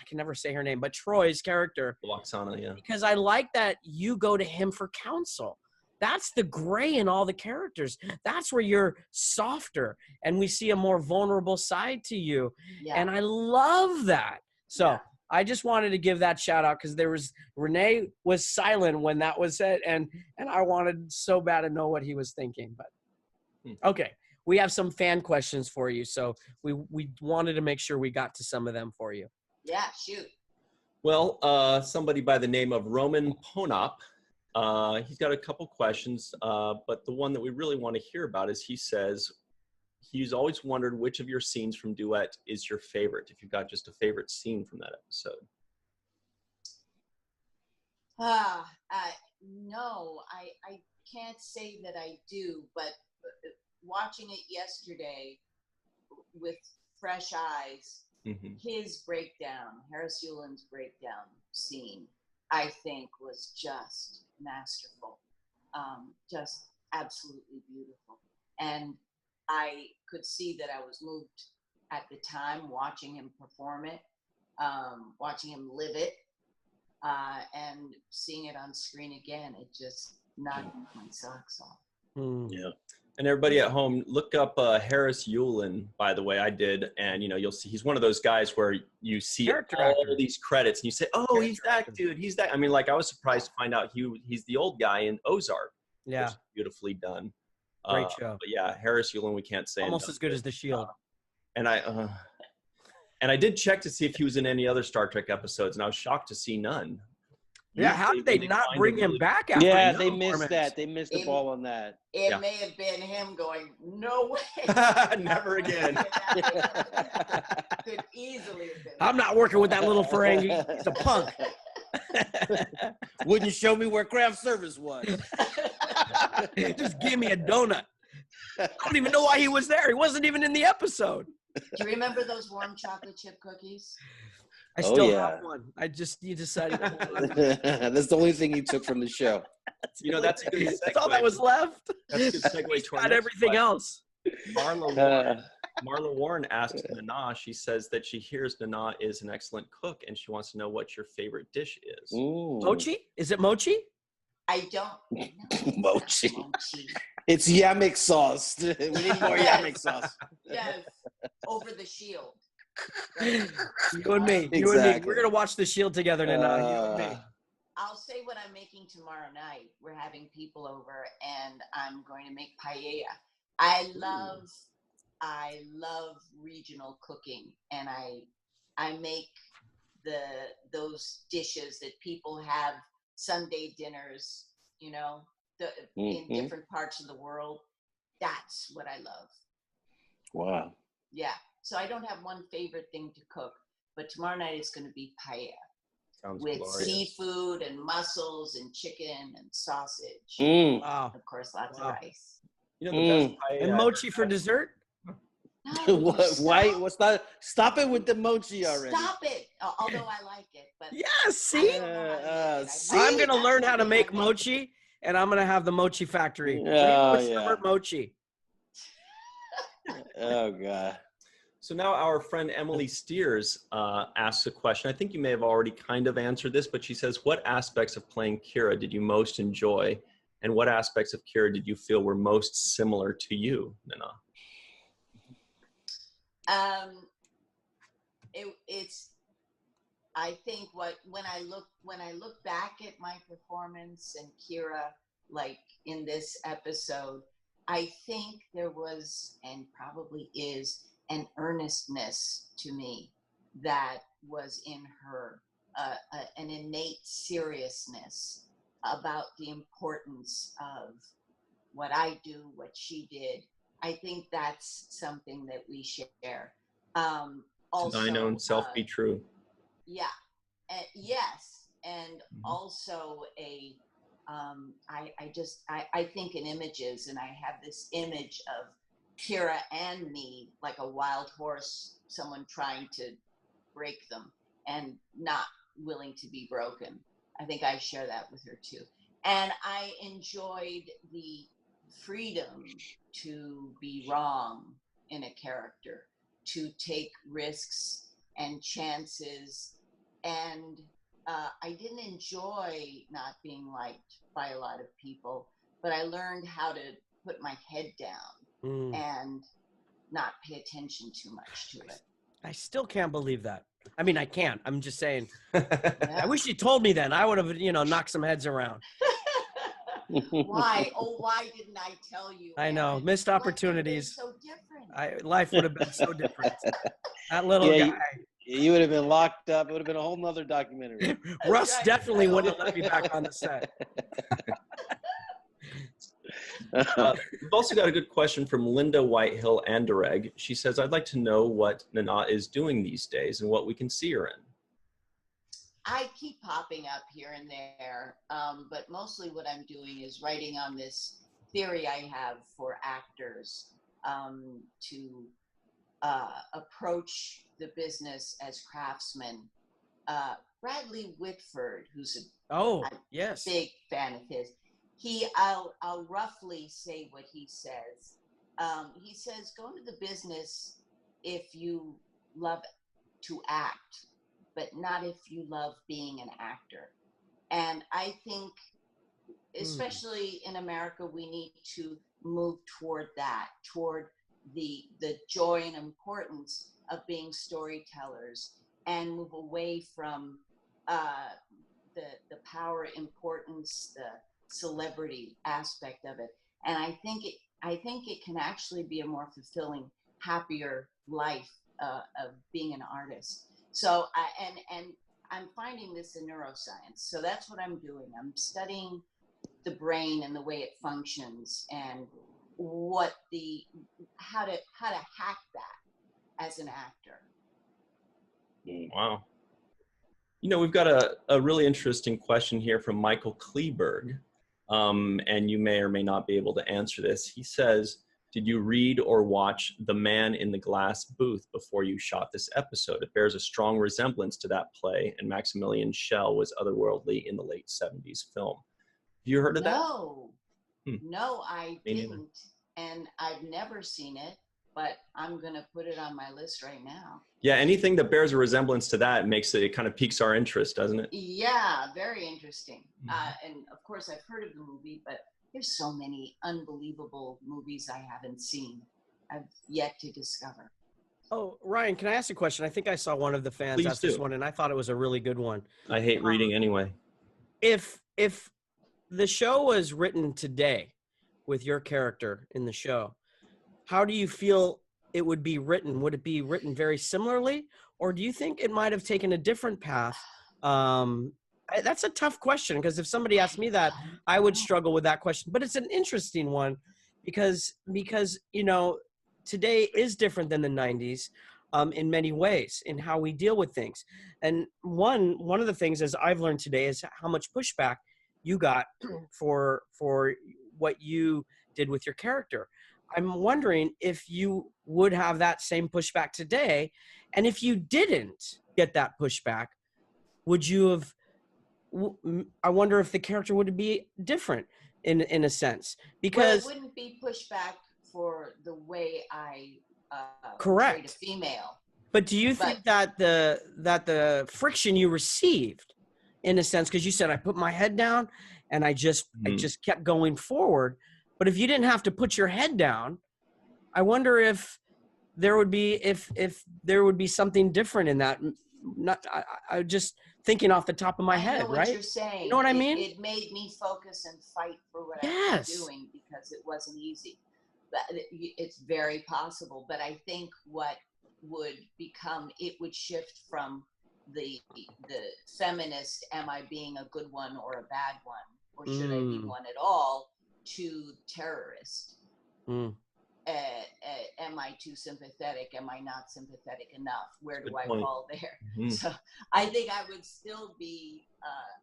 [SPEAKER 3] can never say her name, but Troy's character.
[SPEAKER 1] Loxana, yeah.
[SPEAKER 3] Because I like that you go to him for counsel. That's the gray in all the characters. That's where you're softer and we see a more vulnerable side to you. Yeah. And I love that. So I just wanted to give that shout out because Renee was silent when that was said. And I wanted so bad to know what he was thinking, but okay. We have some fan questions for you. So we wanted to make sure we got to some of them for you.
[SPEAKER 2] Yeah, shoot.
[SPEAKER 1] Well, somebody by the name of Roman Ponop, he's got a couple questions, but the one that we really want to hear about is he says he's always wondered which of your scenes from Duet is your favorite, if you've got just a favorite scene from that episode.
[SPEAKER 2] No, I can't say that I do, but watching it yesterday with fresh eyes, his breakdown, Harris Yulin's breakdown scene, I think was just masterful, just absolutely beautiful. And I could see that I was moved at the time watching him perform it, watching him live it, and seeing it on screen again. It just knocked my socks off.
[SPEAKER 1] Yeah. And everybody at home, look up Harris Yulin, by the way. I did. And, you'll see he's one of those guys where you see all these credits and you say, oh, he's that dude. He's that. I mean, like, I was surprised to find out he's the old guy in Ozark.
[SPEAKER 3] Yeah.
[SPEAKER 1] Beautifully done.
[SPEAKER 3] Great show.
[SPEAKER 1] But yeah, Harris Yulin, we can't say
[SPEAKER 3] almost as good as The Shield.
[SPEAKER 1] And I did check to see if he was in any other Star Trek episodes, and I was shocked to see none.
[SPEAKER 3] Yeah, how did they not bring him back after?
[SPEAKER 4] Yeah, they missed that. They missed the ball on that.
[SPEAKER 2] It may have been him going, no way.
[SPEAKER 1] Never again.
[SPEAKER 2] Could easily have been.
[SPEAKER 3] I'm not working with that little Ferengi. He's a punk.
[SPEAKER 4] Wouldn't show me where craft service was.
[SPEAKER 3] Just give me a donut. I don't even know why he was there. He wasn't even in the episode.
[SPEAKER 2] Do you remember those warm chocolate chip cookies?
[SPEAKER 3] I still have one. You decided.
[SPEAKER 4] That's the only thing you took from the show.
[SPEAKER 1] That's a good segue.
[SPEAKER 3] That's all that was left.
[SPEAKER 1] That's a good segue to
[SPEAKER 3] our everything else.
[SPEAKER 1] Marla Warren asks Nana. She says that she hears Nana is an excellent cook, and she wants to know what your favorite dish is.
[SPEAKER 4] Ooh.
[SPEAKER 3] Mochi? Is it mochi?
[SPEAKER 2] I don't know.
[SPEAKER 4] Mochi. It's yamek sauce. We need more yamek sauce.
[SPEAKER 2] Yes. Over the Shield.
[SPEAKER 3] Right? You and me. You and me. We're going to watch The Shield together tonight. You and me.
[SPEAKER 2] I'll say what I'm making tomorrow night. We're having people over, and I'm going to make paella. I love regional cooking, and I make those dishes that people have Sunday dinners, in different parts of the world. That's what I love.
[SPEAKER 4] Wow.
[SPEAKER 2] Yeah. So I don't have one favorite thing to cook, but tomorrow night it's going to be paella.
[SPEAKER 1] Sounds
[SPEAKER 2] with
[SPEAKER 1] glorious.
[SPEAKER 2] Seafood and mussels and chicken and sausage.
[SPEAKER 3] Wow.
[SPEAKER 2] Of course, lots of rice.
[SPEAKER 1] The best paella.
[SPEAKER 3] And mochi for dessert?
[SPEAKER 2] No,
[SPEAKER 4] Why? What's that? Stop it with the mochi already.
[SPEAKER 2] Stop it. Although I like it, but
[SPEAKER 3] see, I'm gonna learn how to make mochi, and I'm gonna have the mochi factory. Mochi.
[SPEAKER 4] Oh God.
[SPEAKER 1] So now our friend Emily Steers asks a question. I think you may have already kind of answered this, but she says, what aspects of playing Kira did you most enjoy? And what aspects of Kira did you feel were most similar to you, Nana?
[SPEAKER 2] I think when I look back at my performance and Kira, like in this episode, I think there was, and probably is, an earnestness to me that was in her, an innate seriousness about the importance of what I do, what she did. I think that's something that we share.
[SPEAKER 1] To thine own self be true.
[SPEAKER 2] Yeah. Yes. And also I think in images, and I have this image of Kira and me like a wild horse, someone trying to break them and not willing to be broken. I think I share that with her too. And I enjoyed the freedom to be wrong in a character, to take risks and chances. And I didn't enjoy not being liked by a lot of people, but I learned how to put my head down and not pay attention too much to it.
[SPEAKER 3] I still can't believe that. I mean, I can't. I'm just saying. I wish you told me then. I would have, knocked some heads around.
[SPEAKER 2] Why? Oh, why didn't I tell you?
[SPEAKER 3] I know. Missed opportunities.
[SPEAKER 2] So different.
[SPEAKER 3] Life would have been so different. That little guy.
[SPEAKER 4] You would have been locked up. It would have been a whole nother documentary.
[SPEAKER 3] Russ definitely wouldn't have let me back on the set.
[SPEAKER 1] We've also got a good question from Linda Whitehill Anderegg. She says, I'd like to know what Nana is doing these days and what we can see her in.
[SPEAKER 2] I keep popping up here and there, but mostly what I'm doing is writing on this theory I have for actors to approach the business as craftsmen. Bradley Whitford, who's a big fan of his, I'll roughly say what he says. He says, go into the business if you love to act, but not if you love being an actor. And I think, especially in America, we need to move toward that, toward the joy and importance of being storytellers, and move away from the power, importance, the celebrity aspect of it. And I think it can actually be a more fulfilling, happier life of being an artist. So I'm finding this in neuroscience. So that's what I'm doing. I'm studying the brain and the way it functions, and how to hack that as an actor.
[SPEAKER 1] Wow. We've got a really interesting question here from Michael Kleberg, and you may or may not be able to answer this. He says, did you read or watch The Man in the Glass Booth before you shot this episode? It bears a strong resemblance to that play, and Maximilian Schell was otherworldly in the late 70s film. Have you heard of that?
[SPEAKER 2] No, I didn't. And I've never seen it, but I'm going to put it on my list right now.
[SPEAKER 1] Yeah, anything that bears a resemblance to that it kind of piques our interest, doesn't it?
[SPEAKER 2] Yeah, very interesting. And of course, I've heard of the movie, but there's so many unbelievable movies I haven't seen. I've yet to discover.
[SPEAKER 3] Oh, Ryan, can I ask a question? I think I saw one of the fans ask this one, and I thought it was a really good one.
[SPEAKER 1] I hate reading anyway.
[SPEAKER 3] If the show was written today with your character in the show, how do you feel it would be written? Would it be written very similarly, or do you think it might have taken a different path? That's a tough question, because if somebody asked me that, I would struggle with that question. But it's an interesting one because today is different than the 90s in many ways in how we deal with things. And one of the things, as I've learned today, is how much pushback you got for what you did with your character. I'm wondering if you would have that same pushback today, and if you didn't get that pushback, would you have? I wonder if the character would be different in a sense, because
[SPEAKER 2] it wouldn't be pushback for the way I
[SPEAKER 3] correct
[SPEAKER 2] a female.
[SPEAKER 3] But do you think that the friction you received, in a sense, because you said I put my head down and I just kept going forward, but if you didn't have to put your head down, I wonder if there would be there would be something different in that. I just thinking off the top of my head,
[SPEAKER 2] I know what you're saying.
[SPEAKER 3] You know what I mean?
[SPEAKER 2] It made me focus and fight for what I was doing, because it wasn't easy. But it's very possible. But I think what would become, it would shift from the feminist, am I being a good one or a bad one, or should I be one at all, to terrorist. Am I too sympathetic? Am I not sympathetic enough? Where do I fall there? So I think I would still be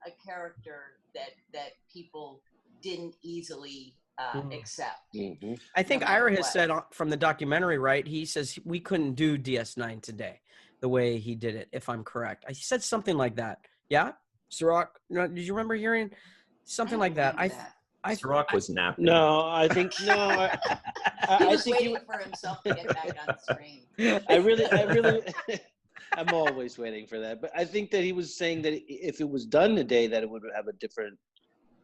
[SPEAKER 2] a character that people didn't easily accept.
[SPEAKER 3] I think Ira has said from the documentary, right? He says we couldn't do DS9 today the way he did it, if I'm correct. He said something like that. Yeah? Cirroc, did you remember hearing something like that?
[SPEAKER 1] Cirroc was napping.
[SPEAKER 4] No, I think
[SPEAKER 2] he was waiting for himself to get back on screen.
[SPEAKER 4] I really, I'm always waiting for that. But I think that he was saying that if it was done today, that it would have a different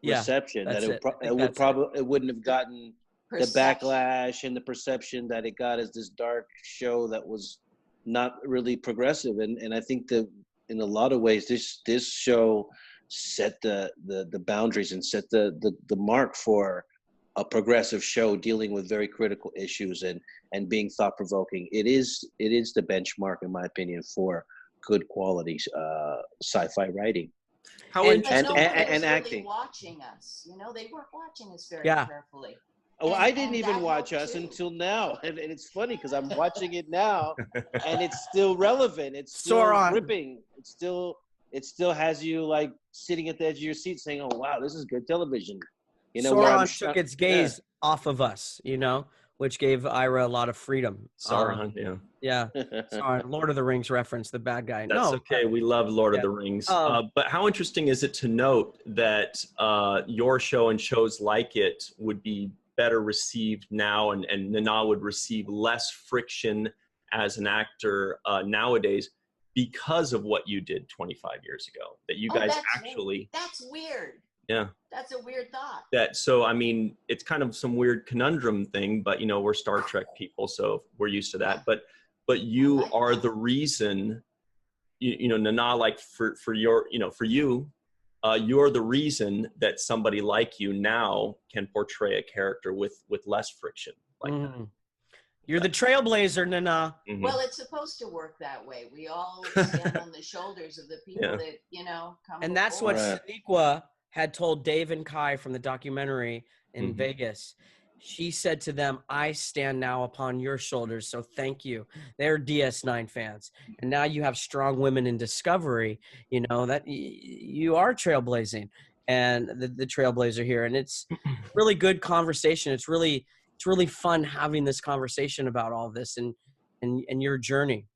[SPEAKER 4] reception. That it wouldn't have gotten the backlash and the perception that it got as this dark show that was not really progressive. And I think that in a lot of ways, this show set the boundaries and set the mark for a progressive show dealing with very critical issues and being thought-provoking. It is the benchmark, in my opinion, for good quality sci-fi writing.
[SPEAKER 2] And acting. Really watching us, they weren't watching us very carefully.
[SPEAKER 4] Oh, I didn't even watch us until now, and it's funny because I'm watching it now, and it's still relevant. It's still gripping. It still has you like sitting at the edge of your seat, saying, "Oh wow, this is good television."
[SPEAKER 3] Sauron took its gaze off of us, which gave Ira a lot of freedom.
[SPEAKER 1] Sauron,
[SPEAKER 3] yeah. Sauron, Lord of the Rings reference, the bad guy.
[SPEAKER 1] That's okay. We love Lord of the Rings. But how interesting is it to note that your show and shows like it would be better received now, and Nana would receive less friction as an actor nowadays because of what you did 25 years ago? That you guys actually...
[SPEAKER 2] That's weird.
[SPEAKER 1] Yeah.
[SPEAKER 2] That's a weird thought.
[SPEAKER 1] It's kind of some weird conundrum thing, but we're Star Trek people, so we're used to that. But you are the reason, Nana, like for your, for you, you're the reason that somebody like you now can portray a character with less friction like that.
[SPEAKER 3] You're the trailblazer, Nana.
[SPEAKER 2] Well, it's supposed to work that way. We all stand on the shoulders of the people that, come
[SPEAKER 3] And that's what Shaniqua had told Dave and Kai from the documentary in Vegas. She said to them, I stand now upon your shoulders, so thank you. They're DS9 fans. And now you have strong women in Discovery, that you are trailblazing and the trailblazer here. And it's really good conversation. It's really fun having this conversation about all this and your journey,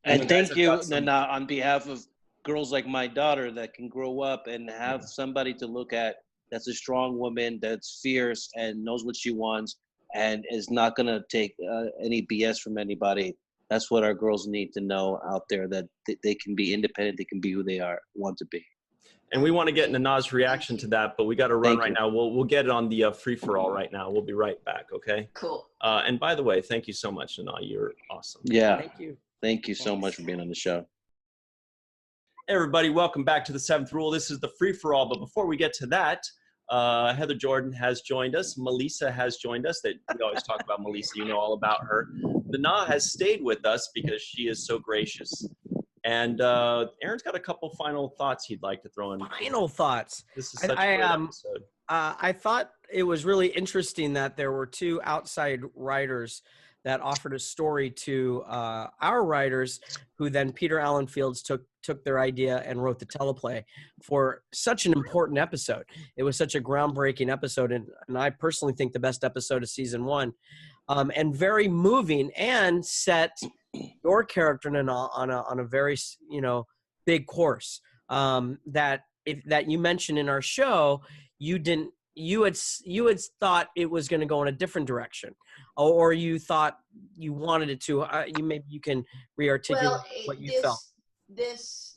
[SPEAKER 4] And thank you, Nana, on behalf of girls like my daughter that can grow up and have somebody to look at that's a strong woman, that's fierce and knows what she wants and is not going to take any BS from anybody. That's what our girls need to know out there, that they can be independent, they can be who they want to be.
[SPEAKER 1] And we want to get Nana's reaction to that, but we got to run right now. We'll get it on the free-for-all right now. We'll be right back, okay?
[SPEAKER 2] Cool.
[SPEAKER 1] And by the way, thank you so much, Nana. You're awesome.
[SPEAKER 4] Yeah.
[SPEAKER 3] Thank you.
[SPEAKER 4] Thank you so much for being on the show.
[SPEAKER 1] Hey everybody, welcome back to the Seventh Rule. This is the free-for-all, but before we get to that, Heather Jordan has joined us. Melissa has joined us. We always talk about Melissa. You know all about her. Nana has stayed with us because she is so gracious. And Aaron's got a couple final thoughts he'd like to throw in.
[SPEAKER 3] Final thoughts.
[SPEAKER 1] This is such a great episode.
[SPEAKER 3] I thought it was really interesting that there were two outside writers that offered a story to our writers, who then Peter Allen Fields took their idea and wrote the teleplay for such an important episode. It was such a groundbreaking episode, and I personally think the best episode of season 1, and very moving, and set your character on a very big course that you mentioned in our show. You had thought it was going to go in a different direction, or you thought you wanted it to. Maybe you can rearticulate what you felt.
[SPEAKER 2] This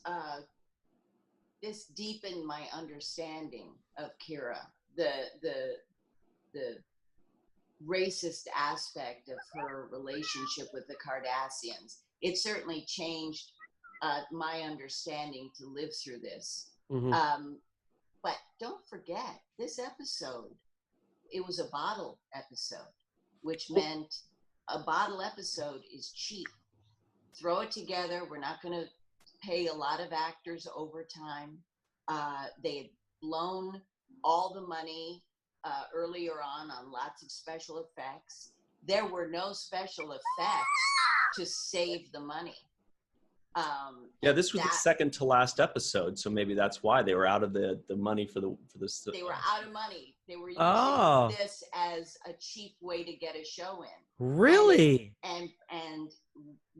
[SPEAKER 2] deepened my understanding of Kira, the racist aspect of her relationship with the Cardassians. It certainly changed my understanding to live through this. But don't forget, this episode, it was a bottle episode, which meant a bottle episode is cheap. Throw it together. We're not going to pay a lot of actors overtime. They had blown all the money earlier on lots of special effects. There were no special effects to save the money.
[SPEAKER 1] Yeah, this was the second to last episode, so maybe that's why they were out of the money for this.
[SPEAKER 2] They were out of money. They were using this as a cheap way to get a show in.
[SPEAKER 3] Really?
[SPEAKER 2] And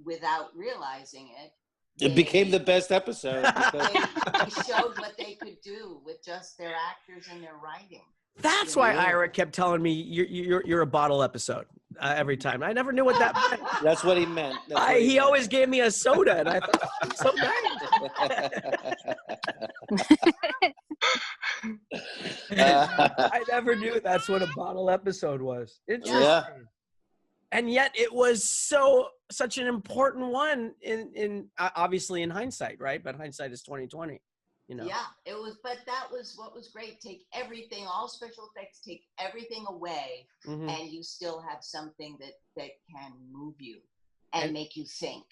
[SPEAKER 2] without realizing it,
[SPEAKER 4] it became the best episode.
[SPEAKER 2] They showed what they could do with just their actors and their writing.
[SPEAKER 3] That's why Ira kept telling me you're a bottle episode every time. I never knew what that meant.
[SPEAKER 4] That's what he meant.
[SPEAKER 3] He always gave me a soda, and I thought, so nice. I never knew that's what a bottle episode was. Interesting. Yeah. And yet it was such an important one in obviously in hindsight, right? But hindsight is 20/20. You know.
[SPEAKER 2] Yeah, it was, but that was what was great. Take everything, all special effects, take everything away, and you still have something that can move you and make you think.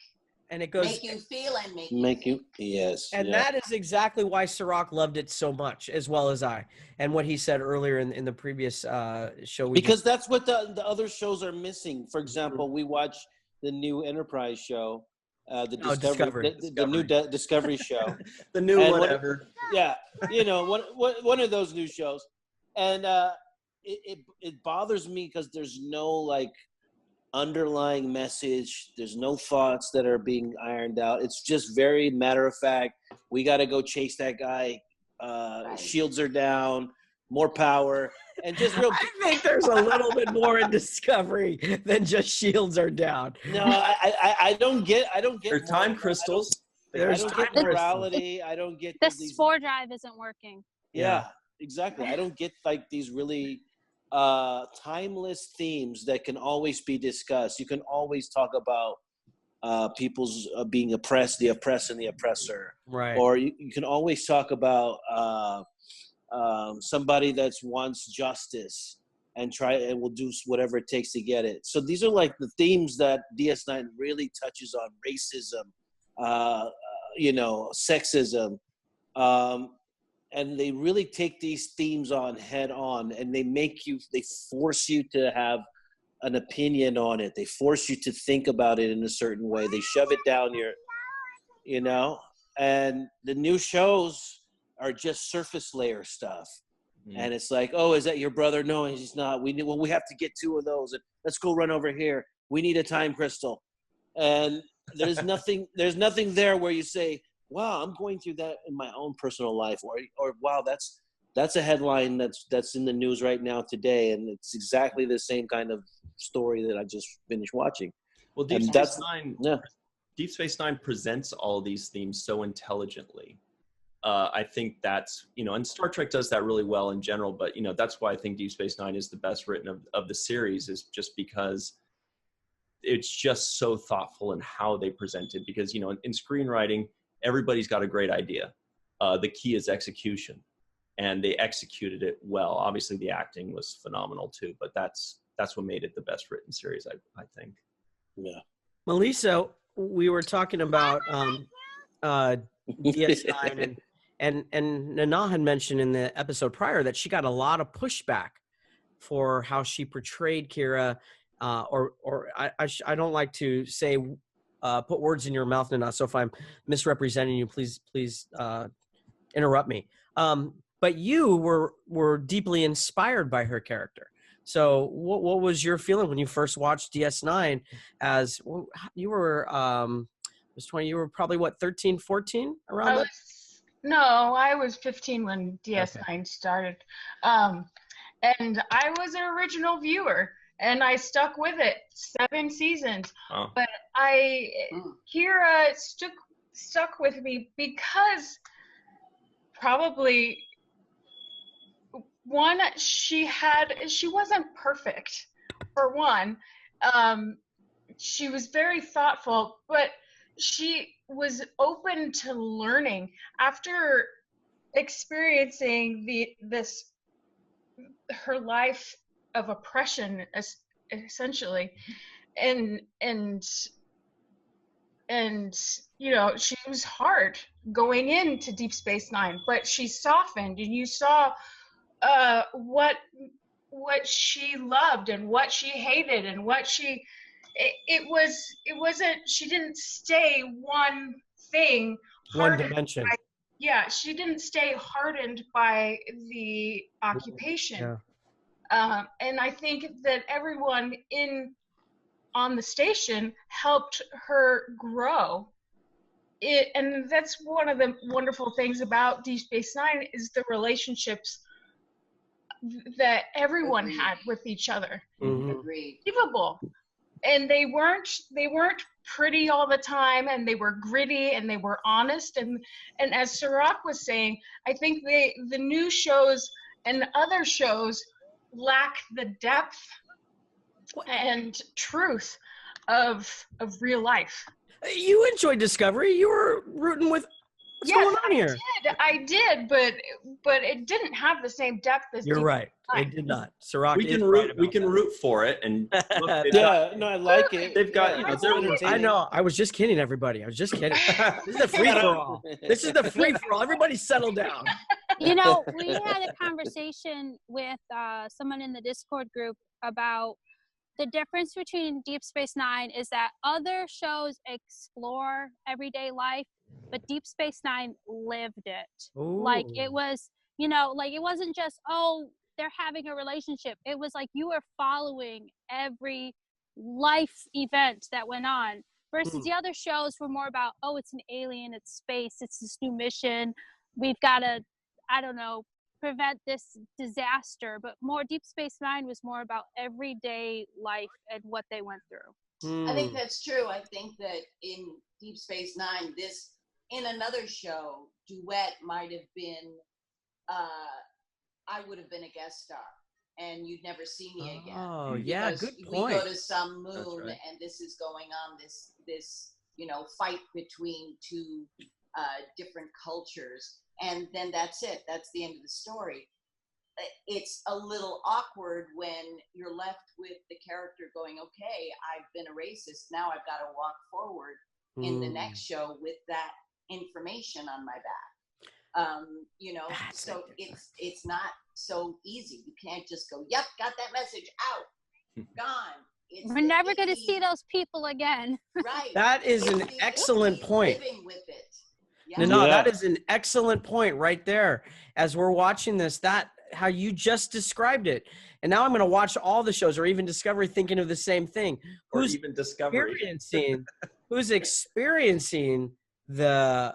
[SPEAKER 3] And it goes
[SPEAKER 2] make you feel and make you
[SPEAKER 4] yes.
[SPEAKER 3] And that is exactly why Cirroc loved it so much, as well as I. And what he said earlier in the previous show.
[SPEAKER 4] Because that's what the other shows are missing. For example, we watch the new Enterprise show. The new Discovery show,
[SPEAKER 1] the new whatever.
[SPEAKER 4] Yeah, you know, one of those new shows, and it bothers me because there's no like underlying message. There's no thoughts that are being ironed out. It's just very matter of fact. We got to go chase that guy. Shields are down. More power. And just real.
[SPEAKER 3] I think there's a little bit more in Discovery than just shields are down.
[SPEAKER 4] No, I don't get.
[SPEAKER 1] There's time crystals.
[SPEAKER 4] I don't get morality. I don't get
[SPEAKER 5] the spore drive isn't working.
[SPEAKER 4] Yeah, exactly. I don't get like these really timeless themes that can always be discussed. You can always talk about people's being oppressed, the oppressed and the oppressor.
[SPEAKER 3] Right.
[SPEAKER 4] Or you can always talk about somebody that wants justice and will do whatever it takes to get it. So these are like the themes that DS9 really touches on: racism, sexism, and they really take these themes on head on, and they force you to have an opinion on it. They force you to think about it in a certain way. They shove it down and the new shows are just surface layer stuff. And it's like, oh, is that your brother? No, he's not. We have to get 2 of those. And let's go run over here. We need a time crystal. And there's nothing there where you say, wow, I'm going through that in my own personal life. Or wow, that's a headline that's in the news right now today. And it's exactly the same kind of story that I just finished watching.
[SPEAKER 1] Well, Deep Space Nine presents all these themes so intelligently. I think that's, and Star Trek does that really well in general, but, that's why I think Deep Space Nine is the best written of the series, is just because it's just so thoughtful in how they present it. Because, in screenwriting, everybody's got a great idea. The key is execution, and they executed it well. Obviously, the acting was phenomenal too, but that's what made it the best written series, I think.
[SPEAKER 4] Yeah.
[SPEAKER 3] Melissa, we were talking about DS9 and Nana had mentioned in the episode prior that she got a lot of pushback for how she portrayed Kira, I don't like to say put words in your mouth, Nana. So if I'm misrepresenting you, please interrupt me. But you were deeply inspired by her character. So what was your feeling when you first watched DS9? As you were was 20, you were probably 13, 14 around that?
[SPEAKER 6] No, I was 15 when DS9 started. And I was an original viewer, and I stuck with it 7 seasons.
[SPEAKER 1] Oh.
[SPEAKER 6] But Kira stuck with me because probably one, she wasn't perfect, for one. She was very thoughtful, but she was open to learning after experiencing her life of oppression, essentially, and she was hard going into Deep Space Nine, but she softened, and you saw what she loved and what she hated and what it wasn't, she didn't stay one thing,
[SPEAKER 3] one dimension.
[SPEAKER 6] She didn't stay hardened by the occupation. And I think that everyone on the station helped her grow. And that's one of the wonderful things about Deep Space Nine is the relationships that everyone had with each other. Believable. And they weren't pretty all the time, and they were gritty and they were honest. And as Cirroc was saying, I think the new shows and other shows lack the depth and truth of real life.
[SPEAKER 3] You enjoyed Discovery. You were rooting with what's going on here.
[SPEAKER 6] I did, but it didn't have the same depth as.
[SPEAKER 3] You're right. It did not. Cirroc
[SPEAKER 1] we can root for it, and look,
[SPEAKER 4] I like it.
[SPEAKER 1] They've got
[SPEAKER 3] I know. I was just kidding, everybody. I was just kidding. This is a free for all. This is the free for all. Everybody settle down.
[SPEAKER 5] You know, we had a conversation with someone in the Discord group about the difference between Deep Space Nine is that other shows explore everyday life, but Deep Space Nine lived it.
[SPEAKER 3] Ooh.
[SPEAKER 5] Like it was, you know, like it wasn't just, oh, they're having a relationship. It was like you were following every life event that went on. Versus the other shows were more about, oh, it's an alien, it's space, it's this new mission. We've got to, I don't know, prevent this disaster. But more Deep Space Nine was more about everyday life and what they went through.
[SPEAKER 2] I think that's true. I think that in Deep Space Nine, in another show, Duet might have been, I would have been a guest star, and you'd never see me again.
[SPEAKER 3] Oh, yeah, good point.
[SPEAKER 2] We go to some moon, and this is going on, this fight between two different cultures, and then that's it. That's the end of the story. It's a little awkward when you're left with the character going, okay, I've been a racist, now I've got to walk forward in the next show with that information on my back. So it's not so easy. You can't just go, yep, got that message out, gone.
[SPEAKER 5] We're never going to see those people again.
[SPEAKER 2] Right.
[SPEAKER 3] That is an excellent point.
[SPEAKER 2] Living with it.
[SPEAKER 3] Yeah. No, that is an excellent point right there. As we're watching this, how you just described it. And now I'm going to watch all the shows, or even Discovery, thinking of the same thing. Who's experiencing the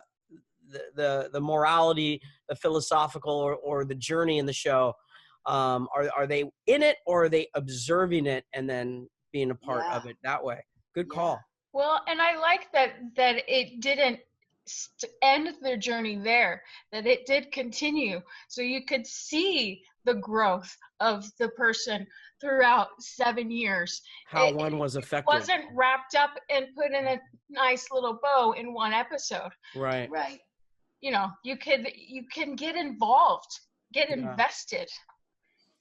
[SPEAKER 3] morality, the philosophical, or the journey in the show? Are they in it, or are they observing it and then being a part of it that way? Good call.
[SPEAKER 6] Well, and I like that it didn't end their journey there, that it did continue, so you could see the growth of the person throughout 7 years.
[SPEAKER 3] How one was affected.
[SPEAKER 6] It wasn't wrapped up and put in a nice little bow in one episode.
[SPEAKER 3] Right.
[SPEAKER 6] You know, you can get involved, get invested,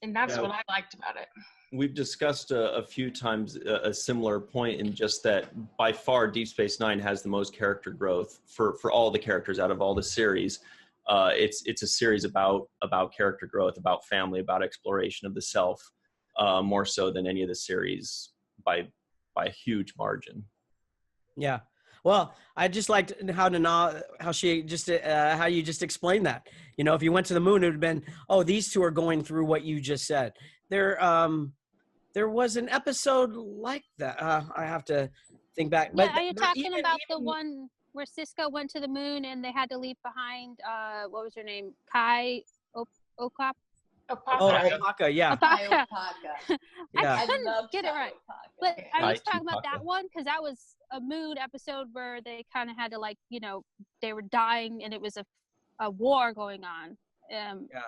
[SPEAKER 6] and that's what I liked about it.
[SPEAKER 1] We've discussed a few times a similar point, in just that by far Deep Space Nine has the most character growth for all the characters out of all the series. It's a series about character growth, about family, about exploration of the self, more so than any of the series by a huge margin. Yeah.
[SPEAKER 3] Well, I just liked how you just explained that. You know, if you went to the moon, it would have been, oh, these two are going through what you just said. There was an episode like that. I have to think back.
[SPEAKER 5] Yeah, are you talking about the one where Sisko went to the moon and they had to leave behind, what was her name? Kai Okap?
[SPEAKER 3] Opaka, yeah.
[SPEAKER 5] Opaka.
[SPEAKER 3] Yeah.
[SPEAKER 5] I couldn't get it right. But are you talking about that one? Because that was a moon episode where they kind of had to, like, you know, they were dying and it was a war going on.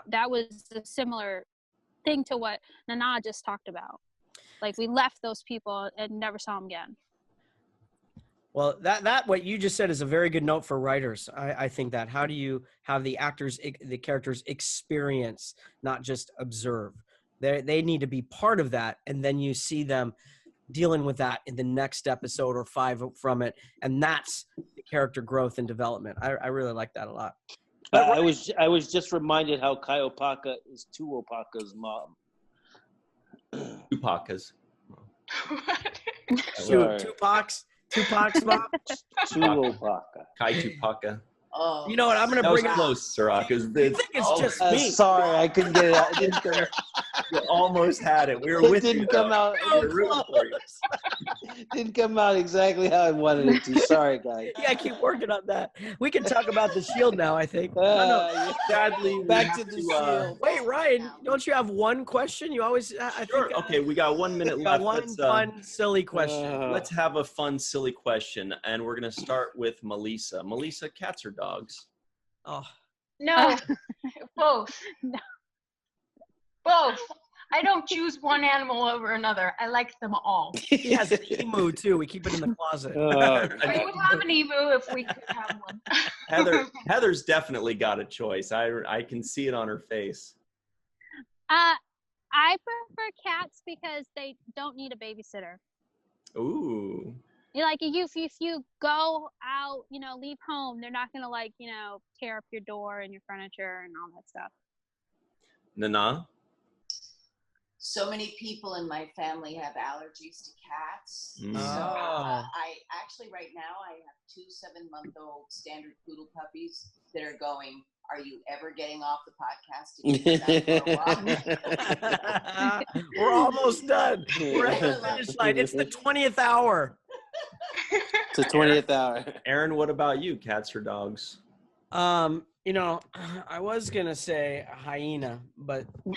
[SPEAKER 5] That was a similar thing to what Nana just talked about. Like, we left those people and never saw them again.
[SPEAKER 3] Well, that what you just said is a very good note for writers. I think that. How do you have the characters experience, not just observe? They need to be part of that, and then you see them dealing with that in the next episode or 5 from it, and that's the character growth and development. I really like that a lot.
[SPEAKER 4] I was just reminded how Kaiopaka is Tuopaka's mom.
[SPEAKER 1] Tupaka's.
[SPEAKER 3] Tupac's mom.
[SPEAKER 4] Tuopaka.
[SPEAKER 1] Kai Tupaka.
[SPEAKER 2] Oh,
[SPEAKER 3] You know what? I'm gonna
[SPEAKER 1] That
[SPEAKER 3] bring
[SPEAKER 1] was
[SPEAKER 3] it.
[SPEAKER 1] close, Cirroc.
[SPEAKER 3] You think it's just me?
[SPEAKER 4] Sorry, I couldn't get it out. It didn't come,
[SPEAKER 1] You almost had it. We were
[SPEAKER 4] it
[SPEAKER 1] with
[SPEAKER 4] didn't
[SPEAKER 1] you.
[SPEAKER 4] come out.
[SPEAKER 1] We were rooting for you.
[SPEAKER 4] Didn't come out exactly how I wanted it to. Sorry, guys.
[SPEAKER 3] Yeah, keep working on that. We can talk about the Shield now, I think.
[SPEAKER 1] Sadly,
[SPEAKER 4] Back to the Shield.
[SPEAKER 3] Wait, Ryan, don't you have one question? You always.
[SPEAKER 1] Sure. Okay, we got 1 minute left.
[SPEAKER 3] One fun, silly question.
[SPEAKER 1] Let's have a fun, silly question, and we're gonna start with Melissa. Melissa, cats or dogs?
[SPEAKER 3] Oh.
[SPEAKER 6] No, both.
[SPEAKER 5] No.
[SPEAKER 6] Both. I don't choose one animal over another. I like them all.
[SPEAKER 3] He has an emu too. We keep it in the closet.
[SPEAKER 6] We would have an emu if we could have one.
[SPEAKER 1] Heather's definitely got a choice. I can see it on her face.
[SPEAKER 5] I prefer cats because they don't need a babysitter.
[SPEAKER 1] Ooh.
[SPEAKER 5] Like if you go out, leave home, they're not gonna tear up your door and your furniture and all that stuff.
[SPEAKER 1] Nana?
[SPEAKER 2] So many people in my family have allergies to cats.
[SPEAKER 1] Mm.
[SPEAKER 2] So
[SPEAKER 3] Oh.
[SPEAKER 2] I actually right now I have 2 7-month-old standard poodle puppies that are going, are you ever getting off the podcast to go out for a walk?
[SPEAKER 3] We're almost done. We're at the finish line. It's the 20th hour.
[SPEAKER 4] It's the 20th hour.
[SPEAKER 1] Aaron, what about you? Cats or dogs?
[SPEAKER 3] I was gonna say a hyena, but a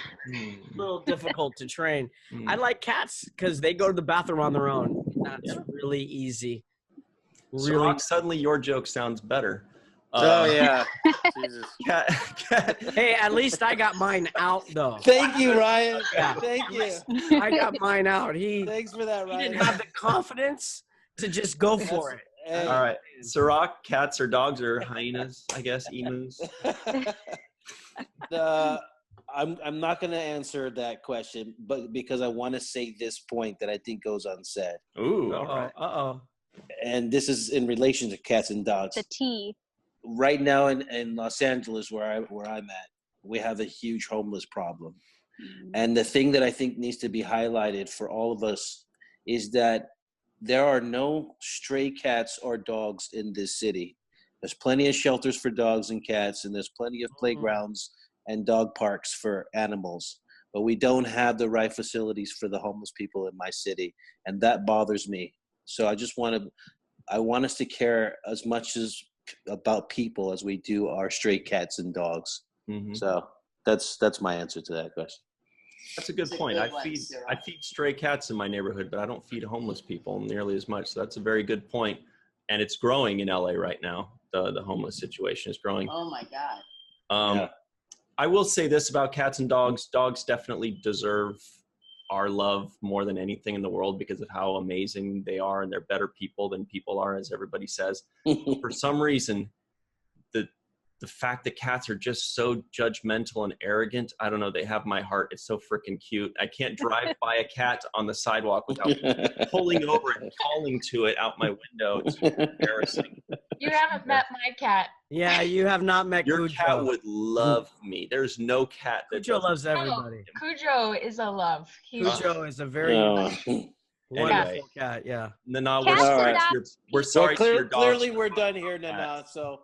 [SPEAKER 3] little difficult to train. I like cats because they go to the bathroom on their own. That's really easy.
[SPEAKER 1] So, Rock, suddenly your joke sounds better.
[SPEAKER 4] Oh yeah. Jesus.
[SPEAKER 1] Cat.
[SPEAKER 3] Hey, at least I got mine out though.
[SPEAKER 4] Thank you, Ryan.
[SPEAKER 3] Yeah.
[SPEAKER 4] Thank you.
[SPEAKER 3] I got mine out.
[SPEAKER 4] Thanks for that,
[SPEAKER 3] He
[SPEAKER 4] Ryan.
[SPEAKER 3] didn't have the confidence to just go for it.
[SPEAKER 4] Hey.
[SPEAKER 1] All right. Cirroc, cats or dogs or hyenas, I guess, emus?
[SPEAKER 4] I'm not going to answer that question, but because I want to say this point that I think goes unsaid.
[SPEAKER 1] Ooh, all right.
[SPEAKER 3] Uh-oh.
[SPEAKER 4] And this is in relation to cats and dogs.
[SPEAKER 5] The T.
[SPEAKER 4] Right now in Los Angeles, where I'm at, we have a huge homeless problem. Mm-hmm. And the thing that I think needs to be highlighted for all of us is that there are no stray cats or dogs in this city. There's plenty of shelters for dogs and cats, and there's plenty of playgrounds and dog parks for animals. But we don't have the right facilities for the homeless people in my city, and that bothers me. So I want us to care as much about people as we do our stray cats and dogs. Mm-hmm. So that's my answer to that question.
[SPEAKER 1] That's a good point. I feed stray cats in my neighborhood, but I don't feed homeless people nearly as much. So that's a very good point. And it's growing in LA right now. The homeless situation is growing.
[SPEAKER 2] Oh my God.
[SPEAKER 1] I will say this about cats and dogs. Dogs definitely deserve our love more than anything in the world because of how amazing they are, and they're better people than people are, as everybody says. For some reason, the fact that cats are just so judgmental and arrogant, I don't know, they have my heart. It's so freaking cute. I can't drive by a cat on the sidewalk without pulling over and calling to it out my window. It's embarrassing.
[SPEAKER 6] You haven't met my cat.
[SPEAKER 3] Yeah, you have not met
[SPEAKER 1] Your
[SPEAKER 3] Cujo.
[SPEAKER 1] cat would love me. There's no cat that
[SPEAKER 3] Cujo loves everybody.
[SPEAKER 6] Cujo is a love.
[SPEAKER 3] Cujo is a very wonderful cat, yeah.
[SPEAKER 1] Nana,
[SPEAKER 5] we're
[SPEAKER 1] sorry to your dogs.
[SPEAKER 4] Clearly we're done here, Nana, so...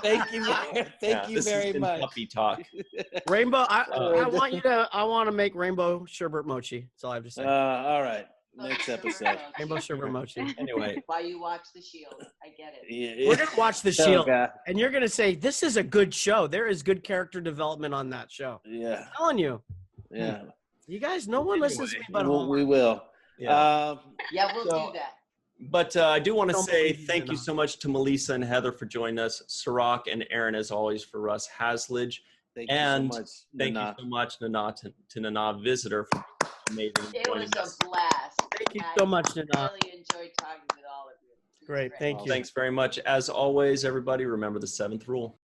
[SPEAKER 4] Thank you very much.
[SPEAKER 1] Puppy talk.
[SPEAKER 3] Rainbow, I want to make rainbow sherbet mochi. That's all I have to say.
[SPEAKER 4] All right. Next episode.
[SPEAKER 3] Rainbow sherbet mochi.
[SPEAKER 1] Anyway.
[SPEAKER 2] While you watch The Shield, I get it.
[SPEAKER 4] Yeah.
[SPEAKER 3] We're going to watch The Shield, and you're going to say, this is a good show. There is good character development on that show.
[SPEAKER 4] Yeah.
[SPEAKER 3] I'm telling you.
[SPEAKER 4] Yeah.
[SPEAKER 3] You guys, no one listens to me but
[SPEAKER 4] we will.
[SPEAKER 2] Yeah, we'll do that.
[SPEAKER 1] But I do want to say thank you so much to Melissa and Heather for joining us, Cirroc and Aaron, as always, for Russ Haslidge.
[SPEAKER 4] Thank you so much,
[SPEAKER 1] Nana, to Nana Visitor for amazing.
[SPEAKER 2] It was a blast.
[SPEAKER 3] Thank you so much, Nana.
[SPEAKER 2] I really enjoyed talking with all of you.
[SPEAKER 3] Great, thank you.
[SPEAKER 1] Thanks very much. As always, everybody, remember the 7th rule.